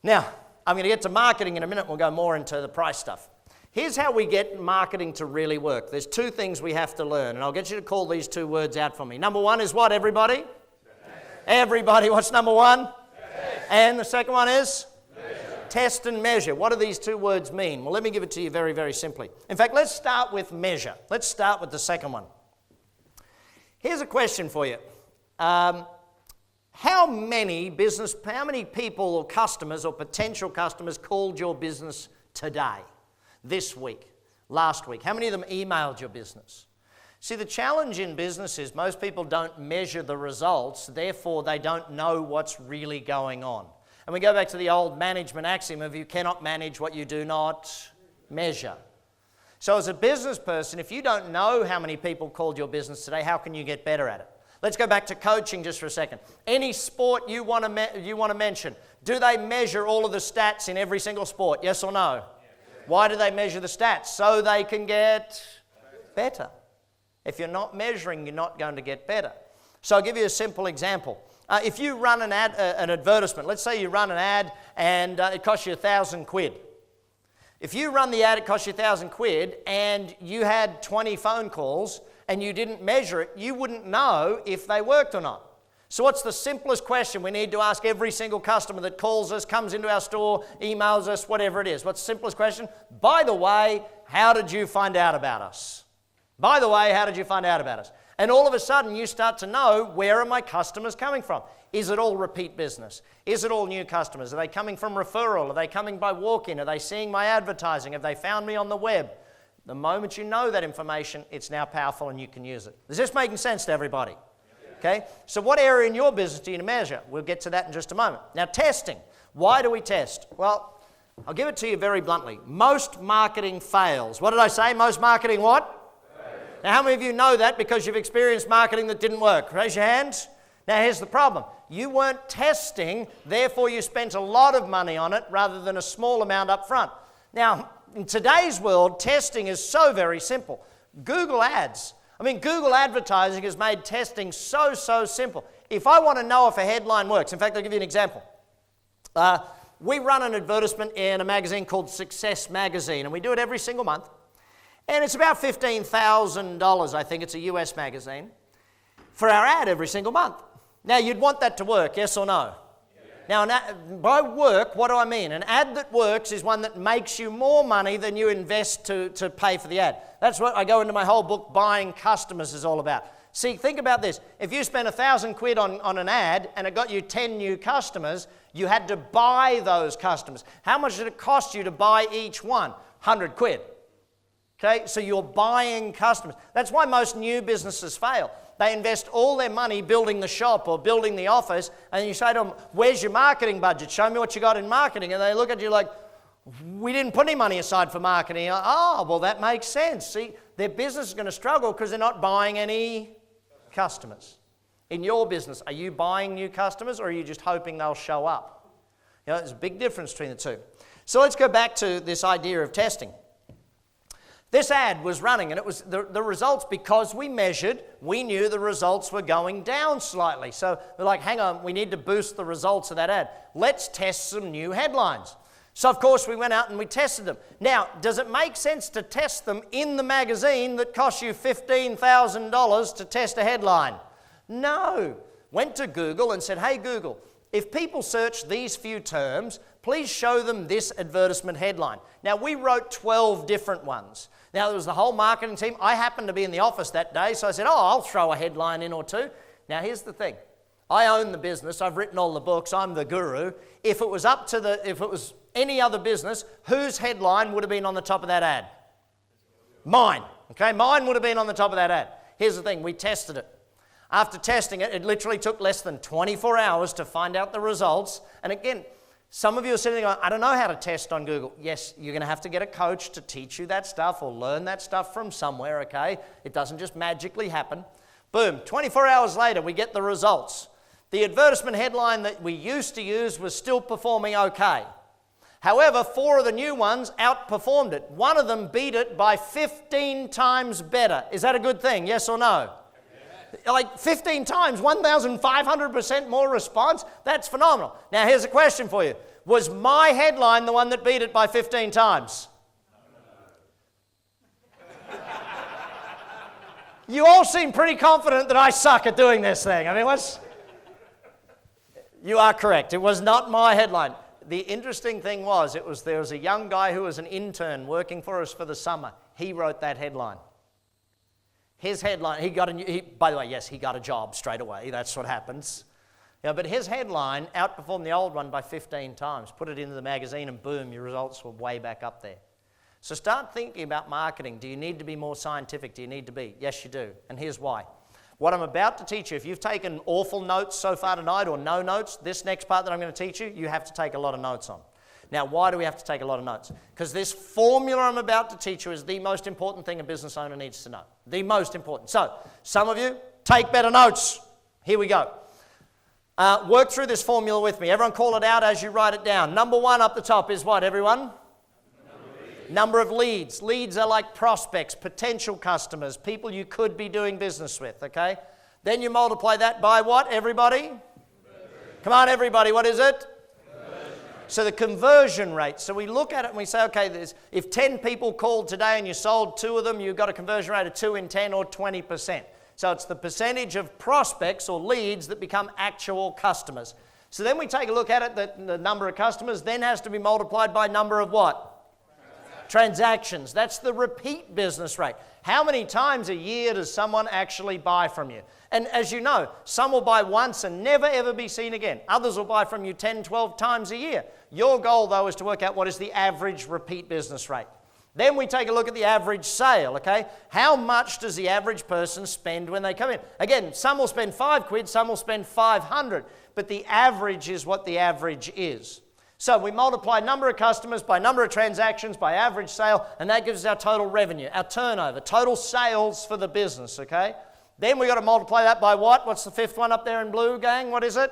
Now, I'm going to get to marketing in a minute. We'll go more into the price stuff. Here's how we get marketing to really work. There's two things we have to learn, and I'll get you to call these two words out for me. Number one is what, everybody? Everybody, what's number one? Test. And the second one is? Measure. Test and measure. What do these two words mean? Well, let me give it to you very, very simply. In fact, let's start with measure. Let's start with the second one. Here's a question for you. How many people or customers or potential customers called your business today, this week, last week? How many of them emailed your business? See, the challenge in business is most people don't measure the results, therefore they don't know what's really going on. And we go back to the old management axiom of you cannot manage what you do not measure. So as a business person, if you don't know how many people called your business today, how can you get better at it? Let's go back to coaching just for a second. Any sport you want to mention, do they measure all of the stats in every single sport? Yes or no? Why do they measure the stats? So they can get better. If you're not measuring, you're not going to get better. So I'll give you a simple example. If you run an advertisement, let's say you run an ad and it costs you £1,000. If you run the ad, it costs you £1,000 and you had 20 phone calls and you didn't measure it, you wouldn't know if they worked or not. So what's the simplest question we need to ask every single customer that calls us, comes into our store, emails us, whatever it is? What's the simplest question? By the way, how did you find out about us? By the way, how did you find out about us? And all of a sudden you start to know, where are my customers coming from? Is it all repeat business? Is it all new customers? Are they coming from referral? Are they coming by walk-in? Are they seeing my advertising? Have they found me on the web? The moment you know that information, it's now powerful and you can use it. Is this making sense to everybody? Okay? So what area in your business do you measure? We'll get to that in just a moment. Now, testing. Why do we test? Well, I'll give it to you very bluntly. Most marketing fails. What did I say? Most marketing what? Now, how many of you know that because you've experienced marketing that didn't work? Raise your hands. Now, here's the problem. You weren't testing, therefore you spent a lot of money on it rather than a small amount up front. Now, in today's world, testing is so very simple. Google Ads. Google advertising has made testing so simple. If I want to know if a headline works, in fact, I'll give you an example. We run an advertisement in a magazine called Success Magazine, and we do it every single month. And it's about $15,000, I think. It's a US magazine, for our ad every single month. Now, you'd want that to work, yes or no? Yeah. Now, by work, what do I mean? An ad that works is one that makes you more money than you invest to pay for the ad. That's what I go into my whole book, Buying Customers, is all about. See, think about this. If you spent £1,000 on an ad and it got you 10 new customers, you had to buy those customers. How much did it cost you to buy each one? £100. Okay, so you're buying customers. That's why most new businesses fail. They invest all their money building the shop or building the office, and you say to them, where's your marketing budget? Show me what you got in marketing. And they look at you like, we didn't put any money aside for marketing. Oh, well, that makes sense. See, their business is going to struggle because they're not buying any customers. In your business, are you buying new customers or are you just hoping they'll show up? There's a big difference between the two. So let's go back to this idea of testing. This ad was running, and it was the results, because we measured, we knew the results were going down slightly. So we're like, hang on, we need to boost the results of that ad. Let's test some new headlines. So, of course, we went out and we tested them. Now, does it make sense to test them in the magazine that costs you $15,000 to test a headline? No. Went to Google and said, hey, Google, if people search these few terms, please show them this advertisement headline. Now, we wrote 12 different ones. Now, there was the whole marketing team. I happened to be in the office that day, so I said, I'll throw a headline in or two. Now, here's the thing. I own the business. I've written all the books. I'm the guru. If it was any other business, whose headline would have been on the top of that ad? Mine. Okay, mine would have been on the top of that ad. Here's the thing. We tested it. After testing it, it literally took less than 24 hours to find out the results. And again, some of you are sitting there going, I don't know how to test on Google. Yes, you're going to have to get a coach to teach you that stuff or learn that stuff from somewhere, okay? It doesn't just magically happen. Boom, 24 hours later, we get the results. The advertisement headline that we used to use was still performing okay. However, 4 of the new ones outperformed it. One of them beat it by 15 times better. Is that a good thing, yes or no? Like 15 times, 1,500% more response. That's phenomenal. Now, here's a question for you. Was my headline the one that beat it by 15 times? You all seem pretty confident that I suck at doing this thing. You are correct. It was not my headline. The interesting thing was, there was a young guy who was an intern working for us for the summer. He wrote that headline. His headline, by the way, yes, he got a job straight away. That's what happens. But his headline outperformed the old one by 15 times. Put it into the magazine and boom, your results were way back up there. So start thinking about marketing. Do you need to be more scientific? Do you need to be? Yes, you do. And here's why. What I'm about to teach you, if you've taken awful notes so far tonight or no notes, this next part that I'm going to teach you, you have to take a lot of notes on. Now, why do we have to take a lot of notes? Because this formula I'm about to teach you is the most important thing a business owner needs to know. The most important. So, some of you, take better notes. Here we go. Work through this formula with me. Everyone call it out as you write it down. Number 1 up the top is what, everyone? Number of leads. Leads are like prospects, potential customers, people you could be doing business with, okay? Then you multiply that by what, everybody? Come on, everybody, what is it? So the conversion rate. So we look at it and we say, okay, if 10 people called today and you sold 2 of them, you've got a conversion rate of 2 in 10 or 20%. So it's the percentage of prospects or leads that become actual customers. So then we take a look at it, the number of customers then has to be multiplied by number of what? Transactions. That's the repeat business rate. How many times a year does someone actually buy from you? And as you know, some will buy once and never ever be seen again. Others will buy from you 10, 12 times a year. Your goal, though, is to work out what is the average repeat business rate. Then we take a look at the average sale, okay? How much does the average person spend when they come in? Again, some will spend £5, some will spend 500, but the average is what the average is. So we multiply number of customers by number of transactions by average sale, and that gives us our total revenue, our turnover, total sales for the business, okay? Then we've got to multiply that by what? What's the fifth one up there in blue, gang? What is it?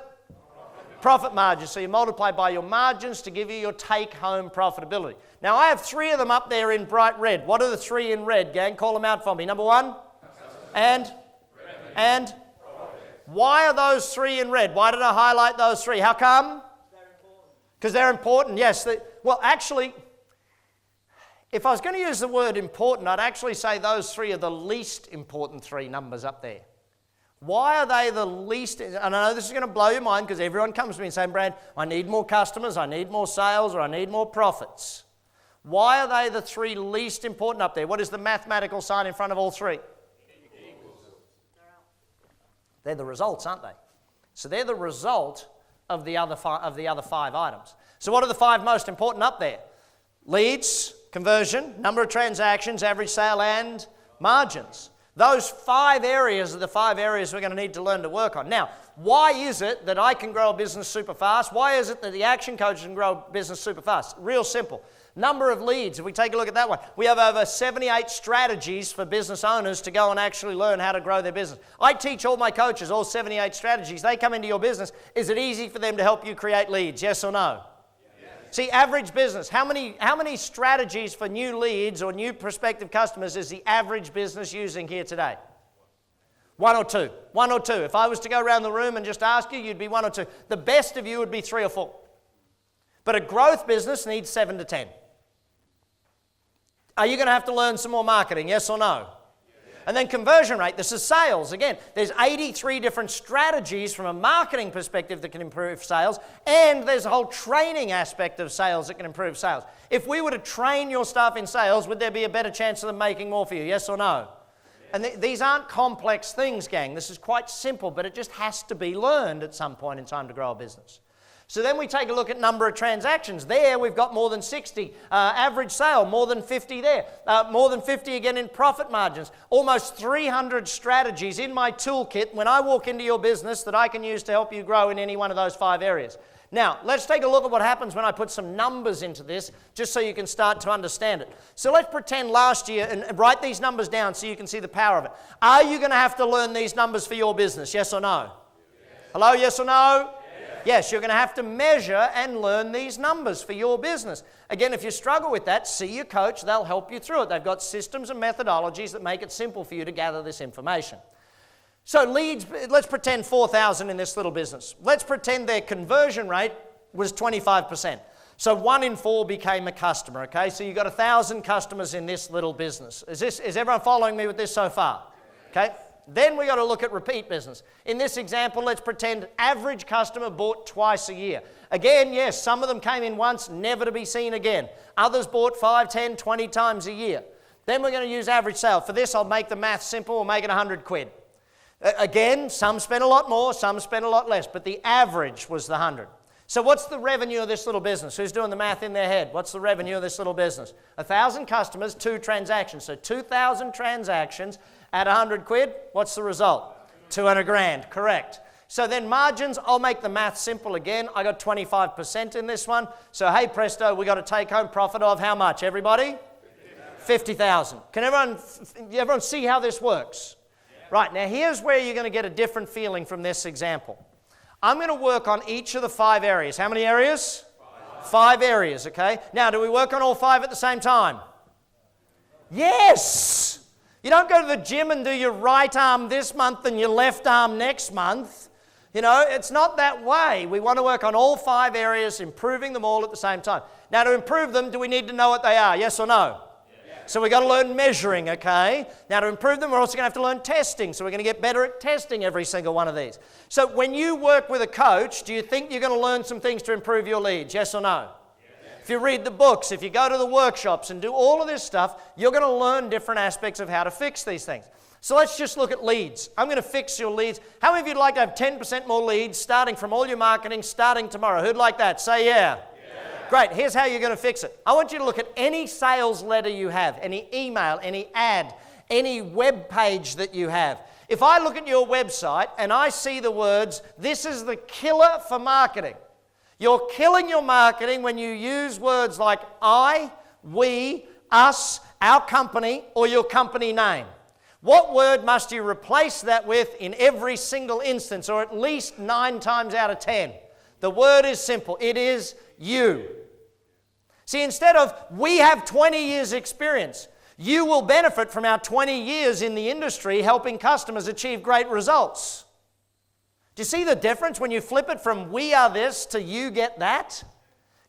Profit margin. So you multiply by your margins to give you your take-home profitability. Now, I have 3 of them up there in bright red. What are the 3 in red, gang? Call them out for me. Number 1? And? Why are those 3 in red? Why did I highlight those 3? How come? Because they're important, yes. Well, actually, if I was going to use the word important, I'd actually say those 3 are the least important 3 numbers up there. Why are they the least? And I know this is going to blow your mind because everyone comes to me and saying, Brad, I need more customers, I need more sales, or I need more profits. Why are they the 3 least important up there? What is the mathematical sign in front of all 3? They're the results, aren't they? So they're the result of the other 5 items. So what are the 5 most important up there? Leads, conversion, number of transactions, average sale, and margins. Those 5 areas are the 5 areas we're going to need to learn to work on. Now, why is it that I can grow a business super fast? Why is it that the action coach can grow a business super fast? Real simple. Number of leads, if we take a look at that one, we have over 78 strategies for business owners to go and actually learn how to grow their business. I teach all my coaches all 78 strategies. They come into your business. Is it easy for them to help you create leads? Yes or no? See, average business, how many strategies for new leads or new prospective customers is the average business using here today? 1 or 2. 1 or 2. If I was to go around the room and just ask you, you'd be 1 or 2. The best of you would be 3 or 4. But a growth business needs 7 to 10. Are you going to have to learn some more marketing, yes or no? And then conversion rate, this is sales. Again, there's 83 different strategies from a marketing perspective that can improve sales, and there's a whole training aspect of sales that can improve sales. If we were to train your staff in sales, would there be a better chance of them making more for you, yes or no? And these aren't complex things, gang. This is quite simple, but it just has to be learned at some point in time to grow a business. So then we take a look at number of transactions. There we've got more than 60. Average sale, more than 50 there. More than 50 again in profit margins. Almost 300 strategies in my toolkit when I walk into your business that I can use to help you grow in any one of those 5 areas. Now, let's take a look at what happens when I put some numbers into this, just so you can start to understand it. So let's pretend last year, and write these numbers down so you can see the power of it. Are you going to have to learn these numbers for your business, yes or no? Yes. Hello, yes or no? Yes, you're going to have to measure and learn these numbers for your business. Again, if you struggle with that, see your coach. They'll help you through it. They've got systems and methodologies that make it simple for you to gather this information. So leads, let's pretend 4,000 in this little business. Let's pretend their conversion rate was 25%. So 1 in 4 became a customer, okay? So you've got 1,000 customers in this little business. Is everyone following me with this so far? Okay. Then we got to look at repeat business. In this example, let's pretend average customer bought twice a year. Again, yes, some of them came in once, never to be seen again. Others bought 5, 10, 20 times a year. Then we're going to use average sale. For this, I'll make the math simple. We'll make it 100 quid. Again, some spent a lot more, some spent a lot less, but the average was the 100. So what's the revenue of this little business? Who's doing the math in their head? What's the revenue of this little business? 1,000 customers, 2 transactions. So 2,000 transactions at 100 quid. What's the result? 200 grand, correct. So then margins, I'll make the math simple again. I got 25% in this one. So hey presto, we got a take home profit of how much, everybody? 50,000. Can everyone see how this works? Right, now here's where you're going to get a different feeling from this example. I'm going to work on each of the 5 areas. How many areas? 5 areas, okay? Now, do we work on all 5 at the same time? Yes! You don't go to the gym and do your right arm this month and your left arm next month. You know, it's not that way. We want to work on all 5 areas, improving them all at the same time. Now, to improve them, do we need to know what they are? Yes or no? So we've got to learn measuring, okay? Now to improve them, we're also going to have to learn testing. So we're going to get better at testing every single one of these. So when you work with a coach, do you think you're going to learn some things to improve your leads? Yes or no? Yes. If you read the books, if you go to the workshops and do all of this stuff, you're going to learn different aspects of how to fix these things. So let's just look at leads. I'm going to fix your leads. How many of you would like to have 10% more leads starting from all your marketing starting tomorrow? Who'd like that? Say yeah. Great, here's how you're going to fix it. I want you to look at any sales letter you have, any email, any ad, any web page that you have. If I look at your website and I see the words, "This is the killer for marketing," you're killing your marketing when you use words like I, we, us, our company, or your company name. What word must you replace that with in every single instance, or at least 9 times out of 10? The word is simple. It is you. See, instead of "we have 20 years experience," you will benefit from our 20 years in the industry helping customers achieve great results. Do you see the difference when you flip it from "we are this" to "you get that"?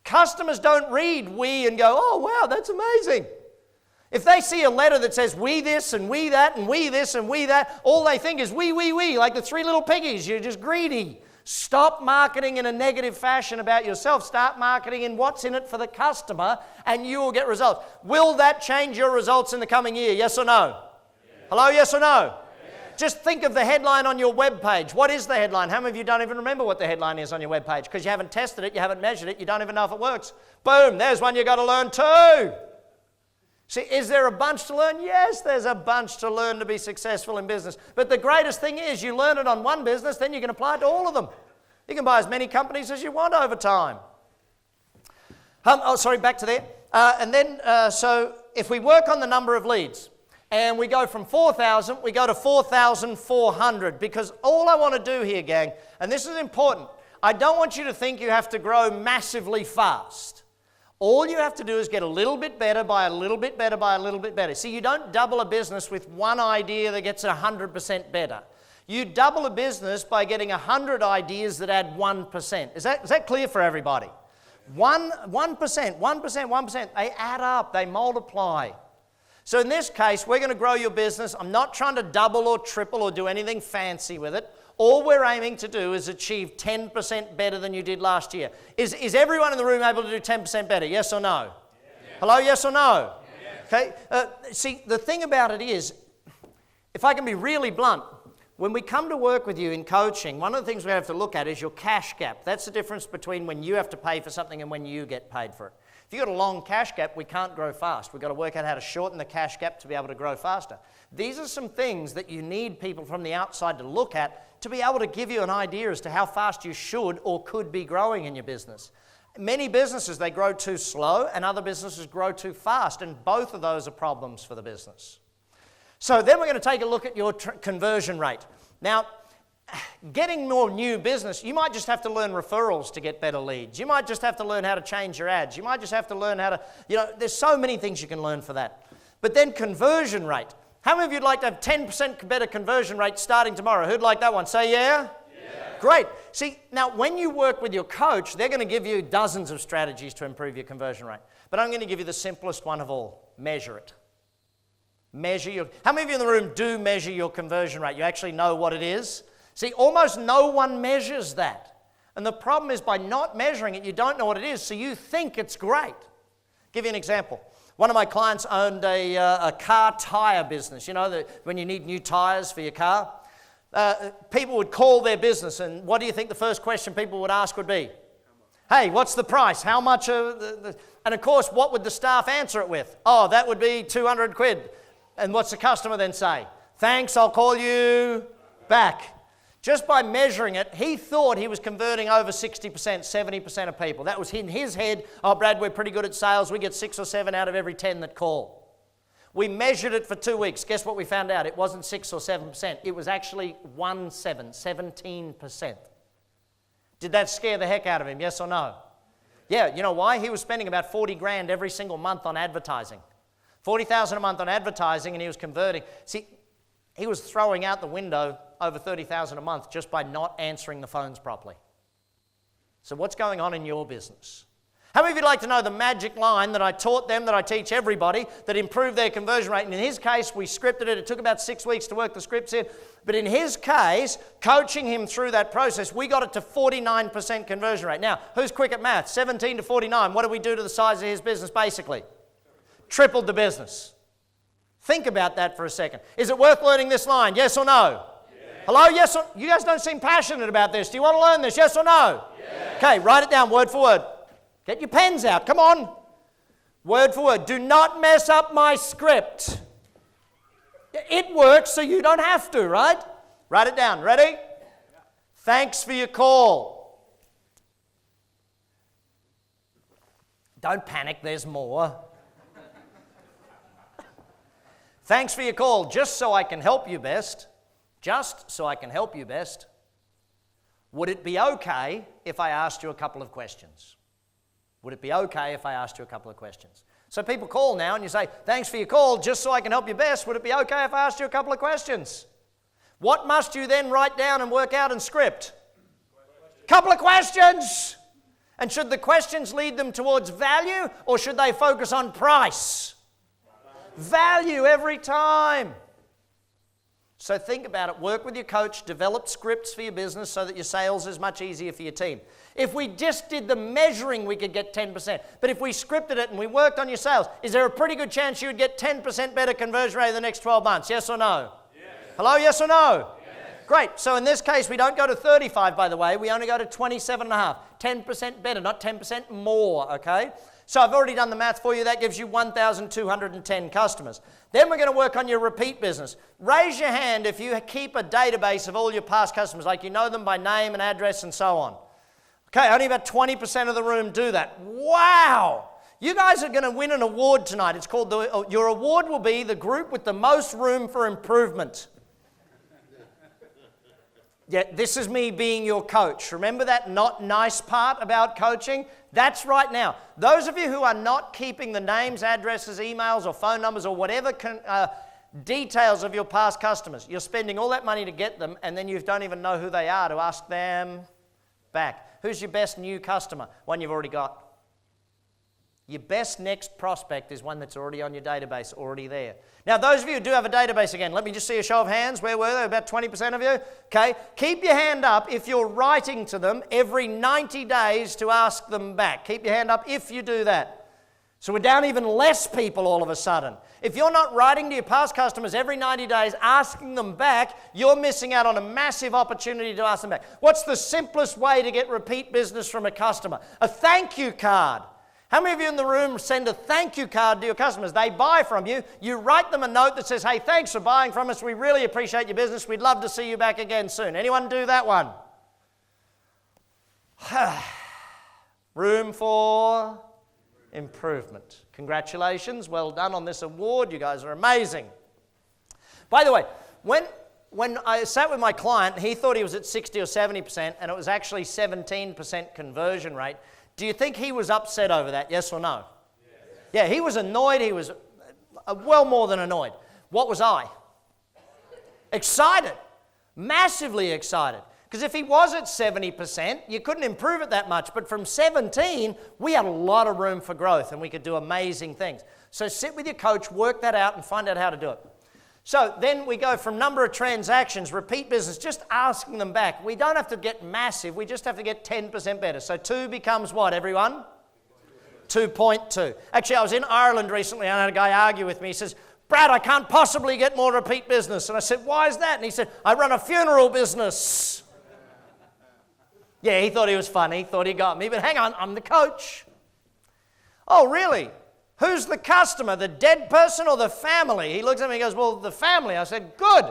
Customers don't read "we" and go, "Oh, wow, that's amazing." If they see a letter that says "we this" and "we that" and "we this" and "we that," all they think is we, like the 3 little piggies. You're just greedy. Stop marketing in a negative fashion about yourself. Start marketing in what's in it for the customer, and you will get results. Will that change your results in the coming year? Yes or no? Yes. Hello, yes or no? Yes. Just think of the headline on your web page. What is the headline? How many of you don't even remember what the headline is on your web page? Because you haven't tested it, you haven't measured it, you don't even know if it works. Boom, there's one you've got to learn too. See, is there a bunch to learn? Yes, there's a bunch to learn to be successful in business. But the greatest thing is you learn it on one business, then you can apply it to all of them. You can buy as many companies as you want over time. Back to there. So if we work on the number of leads, and we go from 4,000, we go to 4,400, because all I want to do here, gang, and this is important, I don't want you to think you have to grow massively fast. All you have to do is get a little bit better by a little bit better by a little bit better. See, you don't double a business with one idea that gets 100% better. You double a business by getting 100 ideas that add 1%. Is that clear for everybody? 1%, they add up, they multiply. So in this case, we're going to grow your business. I'm not trying to double or triple or do anything fancy with it. All we're aiming to do is achieve 10% better than you did last year. Is everyone in the room able to do 10% better? Yes or no? Yeah. Hello, yes or no? Yeah. Okay. See, the thing about it is, if I can be really blunt, when we come to work with you in coaching, one of the things we have to look at is your cash gap. That's the difference between when you have to pay for something and when you get paid for it. If you've got a long cash gap, we can't grow fast. We've got to work out how to shorten the cash gap to be able to grow faster. These are some things that you need people from the outside to look at to be able to give you an idea as to how fast you should or could be growing in your business. Many businesses, they grow too slow, and other businesses grow too fast, and both of those are problems for the business. So then we're going to take a look at your conversion rate. Now, getting more new business, you might just have to learn referrals to get better leads. You might just have to learn how to change your ads. You might just have to learn how to, there's so many things you can learn for that. But then conversion rate. How many of you would like to have 10% better conversion rate starting tomorrow? Who'd like that one? Say yeah? Yeah. Great. See, now when you work with your coach, they're going to give you dozens of strategies to improve your conversion rate. But I'm going to give you the simplest one of all. Measure it. How many of you in the room do measure your conversion rate? You actually know what it is? See, almost no one measures that. And the problem is by not measuring it, you don't know what it is, so you think it's great. I'll give you an example. One of my clients owned a car tire business. You know, when you need new tires for your car, people would call their business, and what do you think the first question people would ask would be? Hey, what's the price? How much? And of course, what would the staff answer it with? Oh, that would be 200 quid. And what's the customer then say? Thanks, I'll call you back. Just by measuring it, he thought he was converting over 60%, 70% of people. That was in his head. Oh, Brad, we're pretty good at sales. We get 6 or 7 out of every 10 that call. We measured it for 2 weeks. Guess what we found out? It wasn't 6 or 7%. It was actually 17%. Did that scare the heck out of him? Yes or no? Yeah, you know why? He was spending about 40 grand every single month on advertising. 40,000 a month on advertising, and he was converting. See, he was throwing out the window over 30,000 a month just by not answering the phones properly. So what's going on in your business? How many of you would like to know the magic line that I taught them, that I teach everybody, that improved their conversion rate? And in his case, we scripted it. It took about 6 weeks to work the scripts in. But in his case, coaching him through that process, we got it to 49% conversion rate. Now, who's quick at math? 17 to 49. What do we do to the size of his business, basically? Tripled the business. Think about that for a second. Is it worth learning this line? Yes or no? Yes. Hello? Yes or no? You guys don't seem passionate about this. Do you want to learn this? Yes or no? Yes. Okay, write it down word for word. Get your pens out. Come on. Word for word. Do not mess up my script. It works so you don't have to, right? Write it down. Ready? Thanks for your call. Don't panic, there's more. Thanks for your call. Just so I can help you best. Just so I can help you best. Would it be okay if I asked you a couple of questions? Would it be okay if I asked you a couple of questions? So people call now and you say, thanks for your call, just so I can help you best. Would it be okay if I asked you a couple of questions? What must you then write down and work out in script? Couple of questions. And should the questions lead them towards value or should they focus on price? Value every time. So think about it. Work with your coach. Develop scripts for your business so that your sales is much easier for your team. If we just did the measuring, we could get 10%. But if we scripted it and we worked on your sales, is there a pretty good chance you would get 10% better conversion rate in the next 12 months? Yes or no? Yes. Hello, yes or no? Yes. Great. So in this case, we don't go to 35, by the way. We only go to 27.5. 10% better, not 10% more, okay? So I've already done the math for you. That gives you 1,210 customers. Then we're going to work on your repeat business. Raise your hand if you keep a database of all your past customers, like you know them by name and address and so on. Okay, only about 20% of the room do that. Wow! You guys are going to win an award tonight. It's called your award will be the group with the most room for improvement. Yeah, this is me being your coach. Remember that not nice part about coaching? That's right now. Those of you who are not keeping the names, addresses, emails, or phone numbers, or whatever details of your past customers, you're spending all that money to get them, and then you don't even know who they are to ask them back. Who's your best new customer? One you've already got. Your best next prospect is one that's already on your database, already there. Now, those of you who do have a database again, let me just see a show of hands. Where were they? About 20% of you? Okay. Keep your hand up if you're writing to them every 90 days to ask them back. Keep your hand up if you do that. So we're down even less people all of a sudden. If you're not writing to your past customers every 90 days, asking them back, you're missing out on a massive opportunity to ask them back. What's the simplest way to get repeat business from a customer? A thank you card. How many of you in the room send a thank you card to your customers? They buy from you. You write them a note that says, hey, thanks for buying from us. We really appreciate your business. We'd love to see you back again soon. Anyone do that one? Room for improvement. Congratulations. Well done on this award. You guys are amazing. By the way, when I sat with my client, he thought he was at 60 or 70%, and it was actually 17% conversion rate. Do you think he was upset over that, yes or no? Yes. Yeah, he was annoyed. He was well more than annoyed. What was I? Excited. Massively excited. Because if he was at 70%, you couldn't improve it that much. But from 17, we had a lot of room for growth, and we could do amazing things. So sit with your coach, work that out, and find out how to do it. So then we go from number of transactions, repeat business, just asking them back. We don't have to get massive, we just have to get 10% better. So 2 becomes what, everyone? 2.2. Actually, I was in Ireland recently and I had a guy argue with me. He says, Brad, I can't possibly get more repeat business. And I said, why is that? And he said, I run a funeral business. Yeah, he thought he was funny, thought he got me, but hang on, I'm the coach. Oh, really? Who's the customer, the dead person or the family? He looks at me and goes, well, the family. I said, good.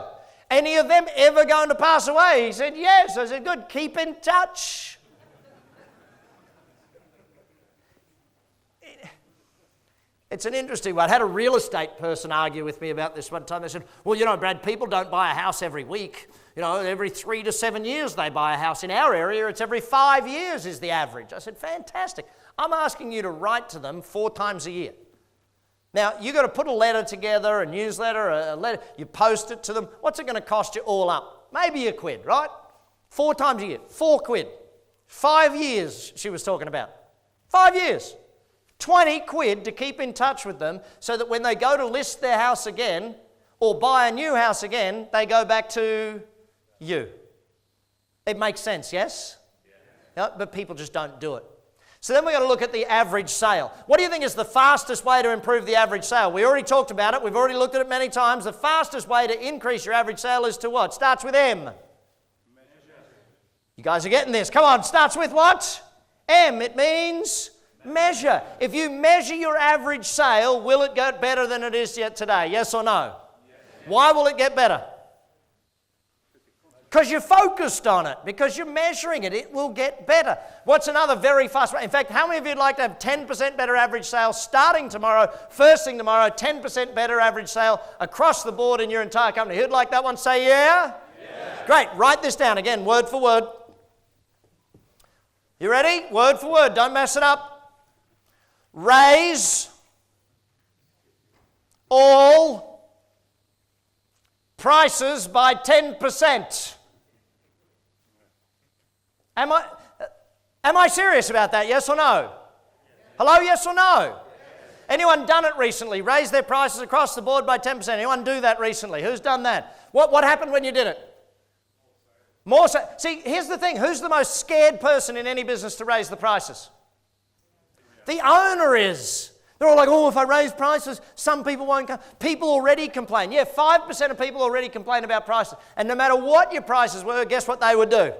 Any of them ever going to pass away? He said, yes. I said, good. Keep in touch. It's an interesting one. I had a real estate person argue with me about this one time. They said, well, you know, Brad, people don't buy a house every week. You know, every 3 to 7 years they buy a house. In our area, it's every 5 years is the average. I said, fantastic. I'm asking you to write to them 4 times a year. Now, you've got to put a letter together, a newsletter, a letter. You post it to them. What's it going to cost you all up? Maybe £1, right? 4 times a year, £4. 5 years, she was talking about. 5 years. 20 quid to keep in touch with them so that when they go to list their house again or buy a new house again, they go back to you. It makes sense, yes? Yeah. But people just don't do it. So then we're going to look at the average sale. What do you think is the fastest way to improve the average sale? We already talked about it. We've already looked at it many times. The fastest way to increase your average sale is to what? Starts with M. Measure. You guys are getting this. Come on, starts with what? M. It means Measure. If you measure your average sale, will it get better than it is yet today? Yes or no? Yes. Why will it get better? Because you're focused on it, because you're measuring it. It will get better. What's another very fast way? In fact, how many of you would like to have 10% better average sales starting tomorrow, first thing tomorrow, 10% better average sale across the board in your entire company? Who'd like that one? Say yeah? Yeah. Great. Write this down again, word for word. You ready? Word for word. Don't mess it up. Raise all prices by 10%. Am I serious about that? Yes or no? Hello, yes or no? Anyone done it recently? Raise their prices across the board by 10%. Anyone do that recently? Who's done that? What happened when you did it? More so. See, here's the thing. Who's the most scared person in any business to raise the prices? The owner is. They're all like, oh, if I raise prices, some people won't come. People already complain. Yeah, 5% of people already complain about prices. And no matter what your prices were, guess what they would do?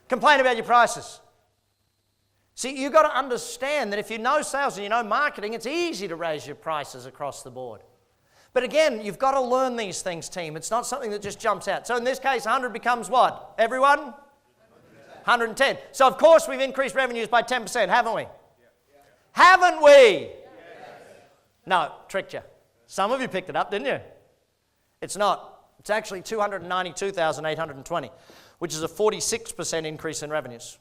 Complain about your prices. See, you've got to understand that if you know sales and you know marketing, it's easy to raise your prices across the board. But again, you've got to learn these things, team. It's not something that just jumps out. So in this case, 100 becomes what? Everyone? 110. So of course we've increased revenues by 10%, haven't we? Haven't we? No, tricked you. Some of you picked it up, didn't you? It's not. It's actually 292,820. Which is a 46% increase in revenues.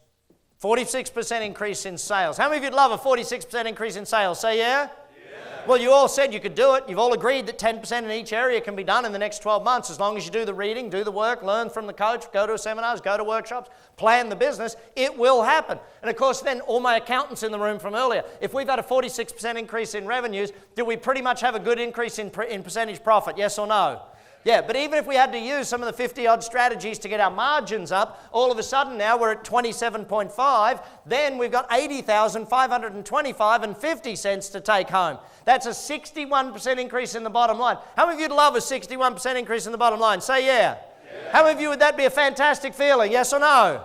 46% increase in sales. How many of you'd love a 46% increase in sales? Say yeah? Yeah. Well, you all said you could do it. You've all agreed that 10% in each area can be done in the next 12 months as long as you do the reading, do the work, learn from the coach, go to seminars, go to workshops, plan the business. It will happen. And of course, then all my accountants in the room from earlier, if we've had a 46% increase in revenues, do we pretty much have a good increase in percentage profit? Yes or no? Yeah, but even if we had to use some of the 50-odd strategies to get our margins up, all of a sudden now we're at 27.5, then we've got 80,525 and 50 cents to take home. That's a 61% increase in the bottom line. How many of you'd love a 61% increase in the bottom line? Say yeah. Yeah. How many of you would that be a fantastic feeling? Yes or no?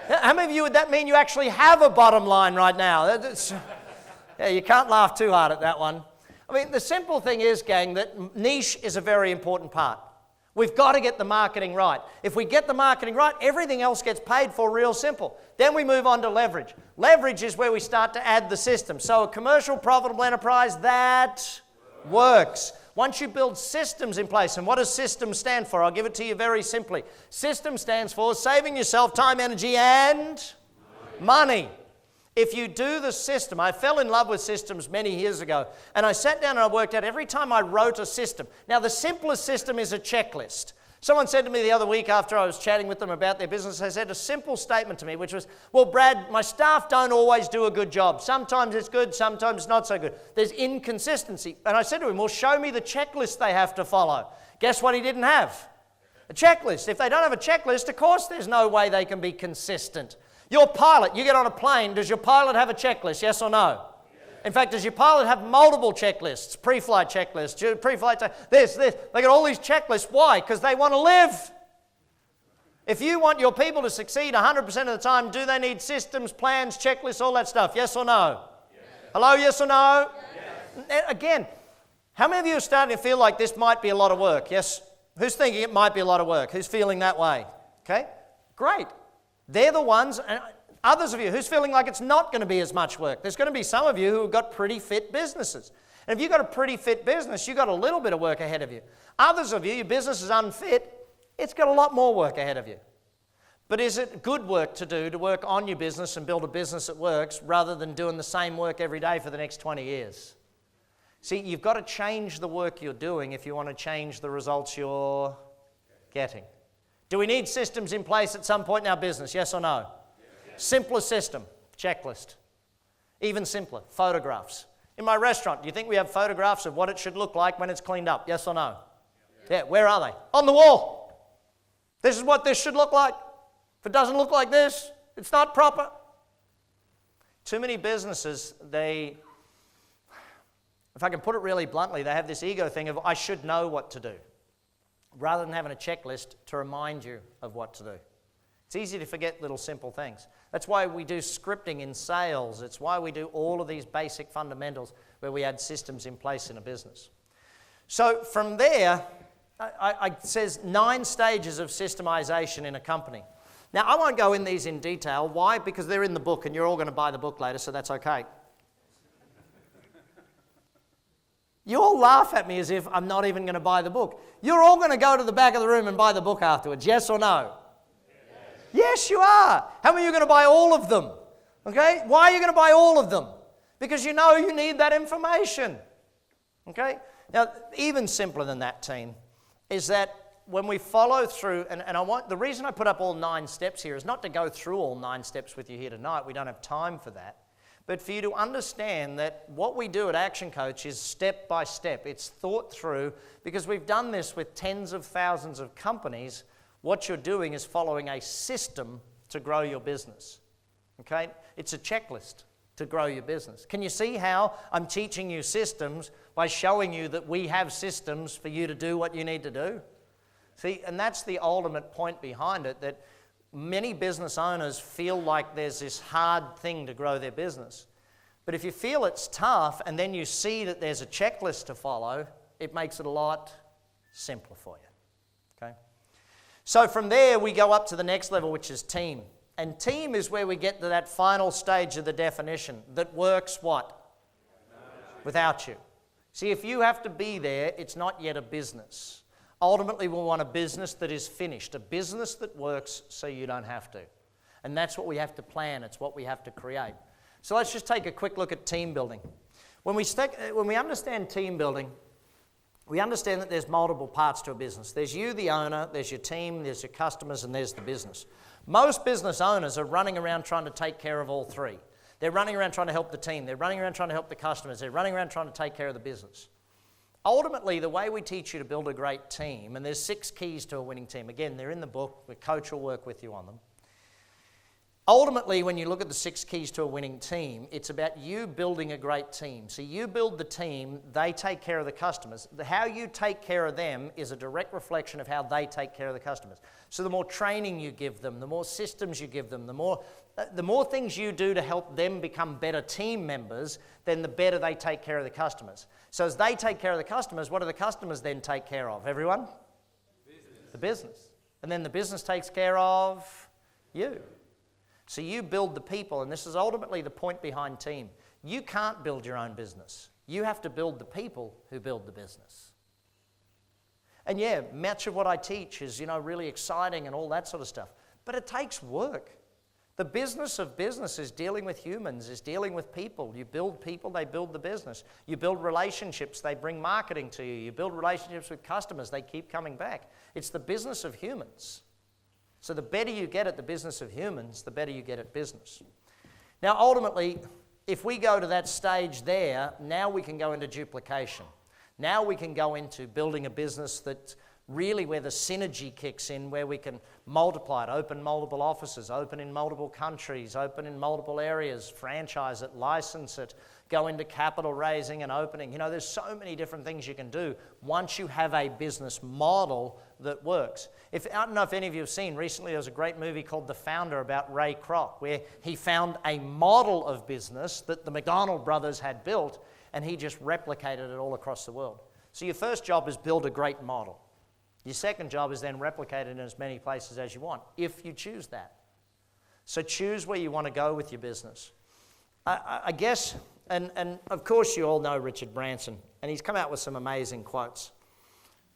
Yeah. How many of you would that mean you actually have a bottom line right now? Yeah, you can't laugh too hard at that one. I mean, the simple thing is, gang, that niche is a very important part. We've got to get the marketing right. If we get the marketing right, everything else gets paid for real simple. Then we move on to leverage. Leverage is where we start to add the system. So a commercial, profitable enterprise, that works. Once you build systems in place, and what does systems stand for? I'll give it to you very simply. System stands for saving yourself time, energy, and money. If you do the system, I fell in love with systems many years ago, and I sat down and I worked out every time I wrote a system. Now, the simplest system is a checklist. Someone said to me the other week after I was chatting with them about their business, they said a simple statement to me, which was, well, Brad, my staff don't always do a good job. Sometimes it's good, sometimes it's not so good. There's inconsistency. And I said to him, well, show me the checklist they have to follow. Guess what he didn't have? A checklist. If they don't have a checklist, of course there's no way they can be consistent. Your pilot, you get on a plane, does your pilot have a checklist, yes or no? In fact, does your pilot have multiple checklists, pre-flight checklists, pre-flight, this, they got all these checklists. Why? Because they want to live. If you want your people to succeed 100% of the time, do they need systems, plans, checklists, all that stuff, yes or no? Yes. Hello, yes or no? Yes. Again, how many of you are starting to feel like this might be a lot of work? Yes? Who's thinking it might be a lot of work? Who's feeling that way? Okay, great. They're the ones, and others of you, who's feeling like it's not going to be as much work? There's going to be some of you who have got pretty fit businesses. And if you've got a pretty fit business, you've got a little bit of work ahead of you. Others of you, your business is unfit, it's got a lot more work ahead of you. But is it good work to work on your business and build a business that works rather than doing the same work every day for the next 20 years? See, you've got to change the work you're doing if you want to change the results you're getting. Do we need systems in place at some point in our business? Yes or no? Yes. Simpler system, checklist. Even simpler, photographs. In my restaurant, do you think we have photographs of what it should look like when it's cleaned up? Yes or no? Yeah, where are they? On the wall. This is what this should look like. If it doesn't look like this, it's not proper. Too many businesses, if I can put it really bluntly, they have this ego thing of, I should know what to do, rather than having a checklist to remind you of what to do. It's easy to forget little simple things. That's why we do scripting in sales. It's why we do all of these basic fundamentals where we add systems in place in a business. So from there, it says 9 stages of systemization in a company. Now, I won't go in these in detail. Why? Because they're in the book, and you're all going to buy the book later, so that's okay. You all laugh at me as if I'm not even going to buy the book. You're all going to go to the back of the room and buy the book afterwards, yes or no? Yes, you are. How many of you are going to buy all of them? Okay? Why are you going to buy all of them? Because you know you need that information. Okay? Now, even simpler than that, team, is that when we follow through, and the reason I put up all 9 steps here is not to go through all 9 steps with you here tonight. We don't have time for that. But for you to understand that what we do at Action Coach is step by step. It's thought through, because we've done this with tens of thousands of companies. What you're doing is following a system to grow your business. Okay? It's a checklist to grow your business. Can you see how I'm teaching you systems by showing you that we have systems for you to do what you need to do? See, and that's the ultimate point behind it, that many business owners feel like there's this hard thing to grow their business. But if you feel it's tough and then you see that there's a checklist to follow, it makes it a lot simpler for you. Okay? So from there, we go up to the next level, which is team. And team is where we get to that final stage of the definition that works what? Without you. See, if you have to be there, it's not yet a business. Ultimately, we want a business that is finished, a business that works so you don't have to. And that's what we have to plan. It's what we have to create. So let's just take a quick look at team building. When we understand team building, we understand that there's multiple parts to a business. There's you, the owner, there's your team, there's your customers, and there's the business. Most business owners are running around trying to take care of all 3. They're running around trying to help the team. They're running around trying to help the customers. They're running around trying to take care of the business. Ultimately, the way we teach you to build a great team, and there's 6 keys to a winning team. Again, they're in the book. The coach will work with you on them. Ultimately, when you look at the 6 keys to a winning team, it's about you building a great team. So you build the team, they take care of the customers. How you take care of them is a direct reflection of how they take care of the customers. So the more training you give them, the more systems you give them, the more things you do to help them become better team members, then the better they take care of the customers. So as they take care of the customers, what do the customers then take care of? Everyone? The business. And then the business takes care of you. So you build the people, and this is ultimately the point behind team. You can't build your own business. You have to build the people who build the business. And yeah, much of what I teach is, really exciting and all that sort of stuff. But it takes work. The business of business is dealing with humans, is dealing with people. You build people, they build the business. You build relationships, they bring marketing to you. You build relationships with customers, they keep coming back. It's the business of humans. So the better you get at the business of humans, the better you get at business. Now, ultimately, if we go to that stage there, now we can go into duplication. Now we can go into building a business that's really where the synergy kicks in, where we can multiply it, open multiple offices, open in multiple countries, open in multiple areas, franchise it, license it, go into capital raising and opening. There's so many different things you can do once you have a business model that works. I don't know if any of you have seen, recently there was a great movie called The Founder about Ray Kroc, where he found a model of business that the McDonald brothers had built, and he just replicated it all across the world. So your first job is build a great model. Your second job is then replicate it in as many places as you want, if you choose that. So choose where you want to go with your business. I guess, and of course you all know Richard Branson, and he's come out with some amazing quotes.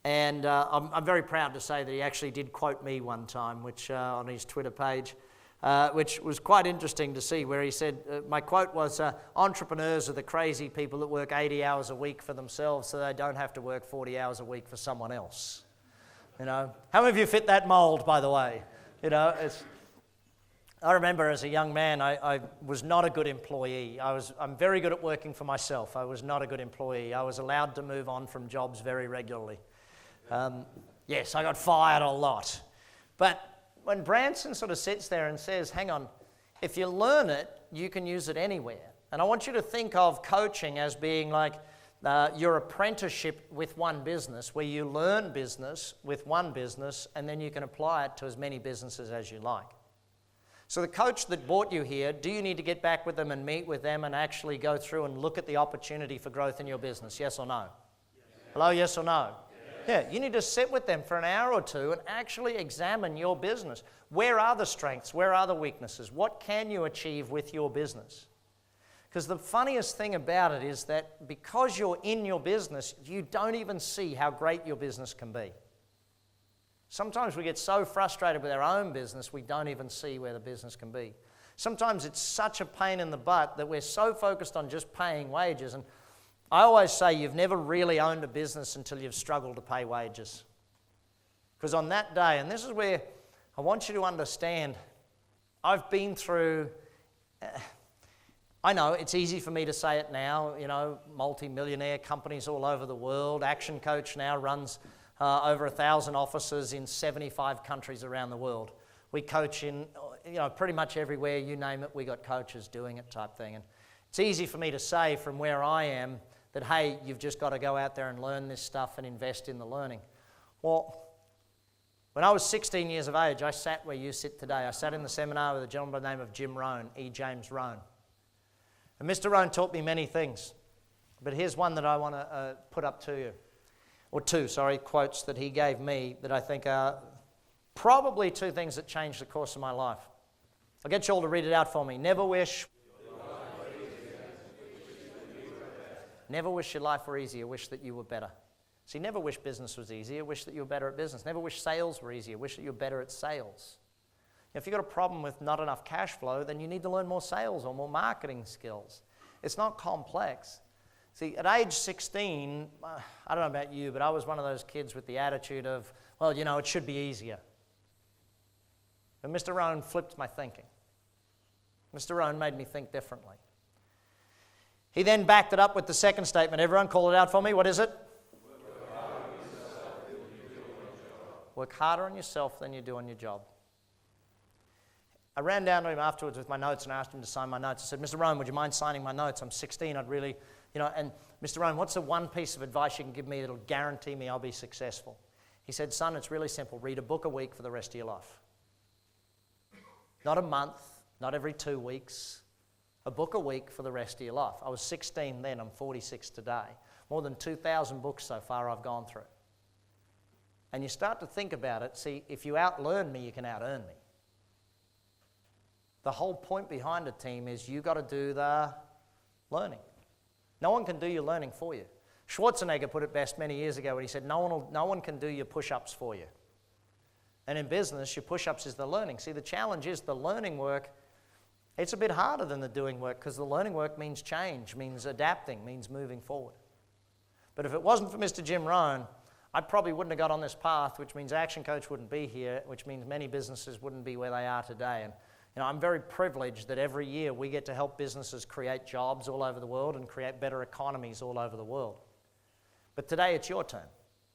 And I'm very proud to say that he actually did quote me one time, which on his Twitter page, which was quite interesting to see, where he said, my quote was, entrepreneurs are the crazy people that work 80 hours a week for themselves so they don't have to work 40 hours a week for someone else. How many of you fit that mold, by the way? I remember as a young man, I was not a good employee. I'm very good at working for myself. I was not a good employee. I was allowed to move on from jobs very regularly. Yes, I got fired a lot. But when Branson sort of sits there and says, hang on, if you learn it, you can use it anywhere. And I want you to think of coaching as being like your apprenticeship with one business, where you learn business with one business, and then you can apply it to as many businesses as you like. So the coach that brought you here, do you need to get back with them and meet with them and actually go through and look at the opportunity for growth in your business? Yes or no? Hello, yes or no? Yeah, you need to sit with them for an hour or two and actually examine your business. Where are the strengths? Where are the weaknesses? What can you achieve with your business? Because the funniest thing about it is that because you're in your business, you don't even see how great your business can be. Sometimes we get so frustrated with our own business, we don't even see where the business can be. Sometimes it's such a pain in the butt that we're so focused on just paying wages. And I always say you've never really owned a business until you've struggled to pay wages. Because on that day, and this is where I want you to understand, I've been through, I know it's easy for me to say it now, multi-millionaire companies all over the world. Action Coach now runs over 1,000 offices in 75 countries around the world. We coach in, pretty much everywhere, you name it, we got coaches doing it type thing. And it's easy for me to say from where I am that, hey, you've just got to go out there and learn this stuff and invest in the learning. Well, when I was 16 years of age, I sat where you sit today. I sat in the seminar with a gentleman by the name of Jim Rohn, E. James Rohn. And Mr. Rohn taught me many things, but here's one that I want to put up to you. Or two, quotes that he gave me that I think are probably two things that changed the course of my life. I'll get you all to read it out for me. Never wish your life were easier, wish that you were better. See, never wish business was easier, wish that you were better at business. Never wish sales were easier, wish that you were better at sales. If you've got a problem with not enough cash flow, then you need to learn more sales or more marketing skills. It's not complex. See, at age 16, I don't know about you, but I was one of those kids with the attitude of, well, it should be easier. But Mr. Rohn flipped my thinking. Mr. Rohn made me think differently. He then backed it up with the second statement. Everyone call it out for me. What is it? Work harder on yourself than you do on your job. I ran down to him afterwards with my notes and asked him to sign my notes. I said, Mr. Rohn, would you mind signing my notes? I'm 16. I'd really, and Mr. Rohn, what's the one piece of advice you can give me that'll guarantee me I'll be successful? He said, son, it's really simple. Read a book a week for the rest of your life. Not a month, not every 2 weeks. A book a week for the rest of your life. I was 16 then, I'm 46 today. More than 2,000 books so far I've gone through. And you start to think about it, see, if you outlearn me, you can out-earn me. The whole point behind a team is you got to do the learning. No one can do your learning for you. Schwarzenegger put it best many years ago when he said, no one can do your push-ups for you. And in business, your push-ups is the learning. See, the challenge is the learning work, it's a bit harder than the doing work because the learning work means change, means adapting, means moving forward. But if it wasn't for Mr. Jim Rohn, I probably wouldn't have got on this path, which means Action Coach wouldn't be here, which means many businesses wouldn't be where they are today. And I'm very privileged that every year we get to help businesses create jobs all over the world and create better economies all over the world. But today it's your turn.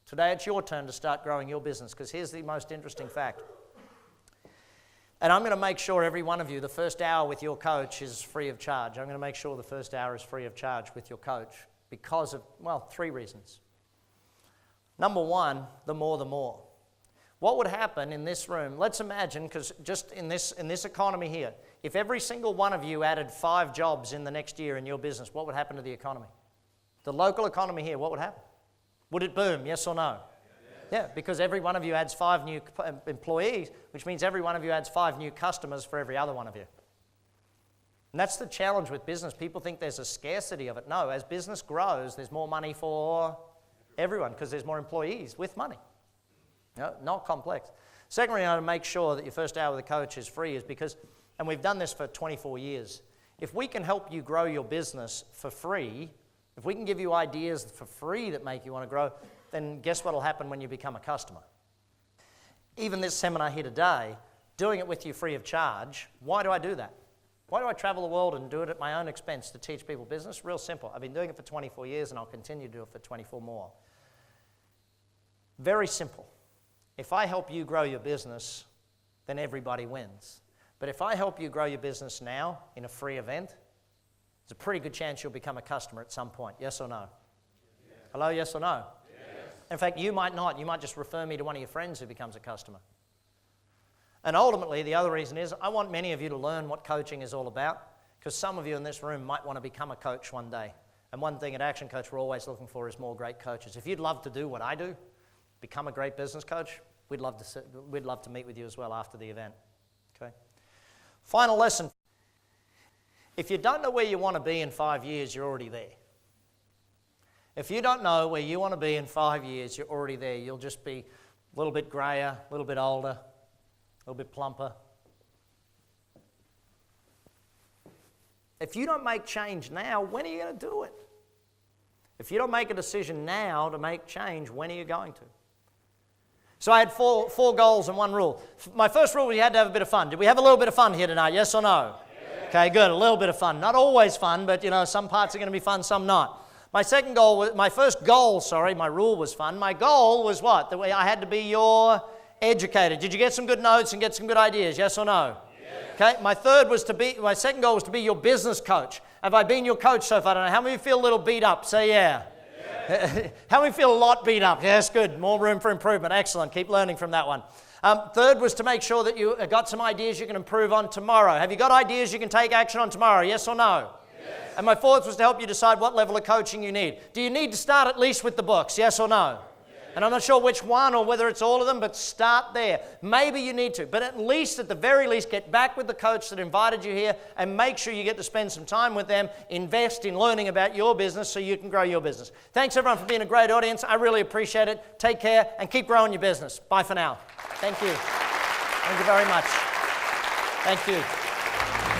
Today it's your turn to start growing your business, because here's the most interesting fact. And I'm going to make sure every one of you, the first hour with your coach is free of charge. I'm going to make sure the first hour is free of charge with your coach because of, 3 reasons. Number one, the more. What would happen in this room, let's imagine, because just in this economy here, if every single one of you added 5 jobs in the next year in your business, what would happen to the economy? The local economy here, what would happen? Would it boom, yes or no? Yeah, because every one of you adds 5 new employees, which means every one of you adds 5 new customers for every other one of you. And that's the challenge with business. People think there's a scarcity of it. No, as business grows, there's more money for everyone because there's more employees with money. No, not complex. Secondly, I want to make sure that your first hour with the coach is free is because, and we've done this for 24 years, if we can help you grow your business for free, if we can give you ideas for free that make you want to grow, then guess what will happen when you become a customer? Even this seminar here today, doing it with you free of charge, why do I do that? Why do I travel the world and do it at my own expense to teach people business? Real simple. I've been doing it for 24 years and I'll continue to do it for 24 more. Very simple. If I help you grow your business, then everybody wins. But if I help you grow your business now in a free event, there's a pretty good chance you'll become a customer at some point. Yes or no? Yes. Hello, yes or no? Yes. In fact, you might not. You might just refer me to one of your friends who becomes a customer. And ultimately, the other reason is I want many of you to learn what coaching is all about, because some of you in this room might want to become a coach one day. And one thing at Action Coach we're always looking for is more great coaches. If you'd love to do what I do, become a great business coach, we'd love to meet with you as well after the event. Okay. Final lesson. If you don't know where you want to be in 5 years, you're already there. If you don't know where you want to be in 5 years, you're already there. You'll just be a little bit grayer, a little bit older, a little bit plumper. If you don't make change now, when are you going to do it? If you don't make a decision now to make change, when are you going to? So I had four goals and one rule. My first rule was you had to have a bit of fun. Did we have a little bit of fun here tonight, yes or no? Yes. Okay, good, a little bit of fun. Not always fun, but some parts are going to be fun, some not. My rule was fun. My goal was what? The way I had to be your educator. Did you get some good notes and get some good ideas, yes or no? Okay, my second goal was to be your business coach. Have I been your coach so far? I don't know. How many of you feel a little beat up? Say yeah. How many feel a lot beat up? Yes, good. More room for improvement. Excellent. Keep learning from that one. Third was to make sure that you got some ideas you can improve on tomorrow. Have you got ideas you can take action on tomorrow? Yes or no? Yes. And my fourth was to help you decide what level of coaching you need. Do you need to start at least with the books? Yes or no? And I'm not sure which one or whether it's all of them, but start there. Maybe you need to, but at the very least, get back with the coach that invited you here and make sure you get to spend some time with them, invest in learning about your business so you can grow your business. Thanks everyone for being a great audience. I really appreciate it. Take care and keep growing your business. Bye for now. Thank you. Thank you very much. Thank you.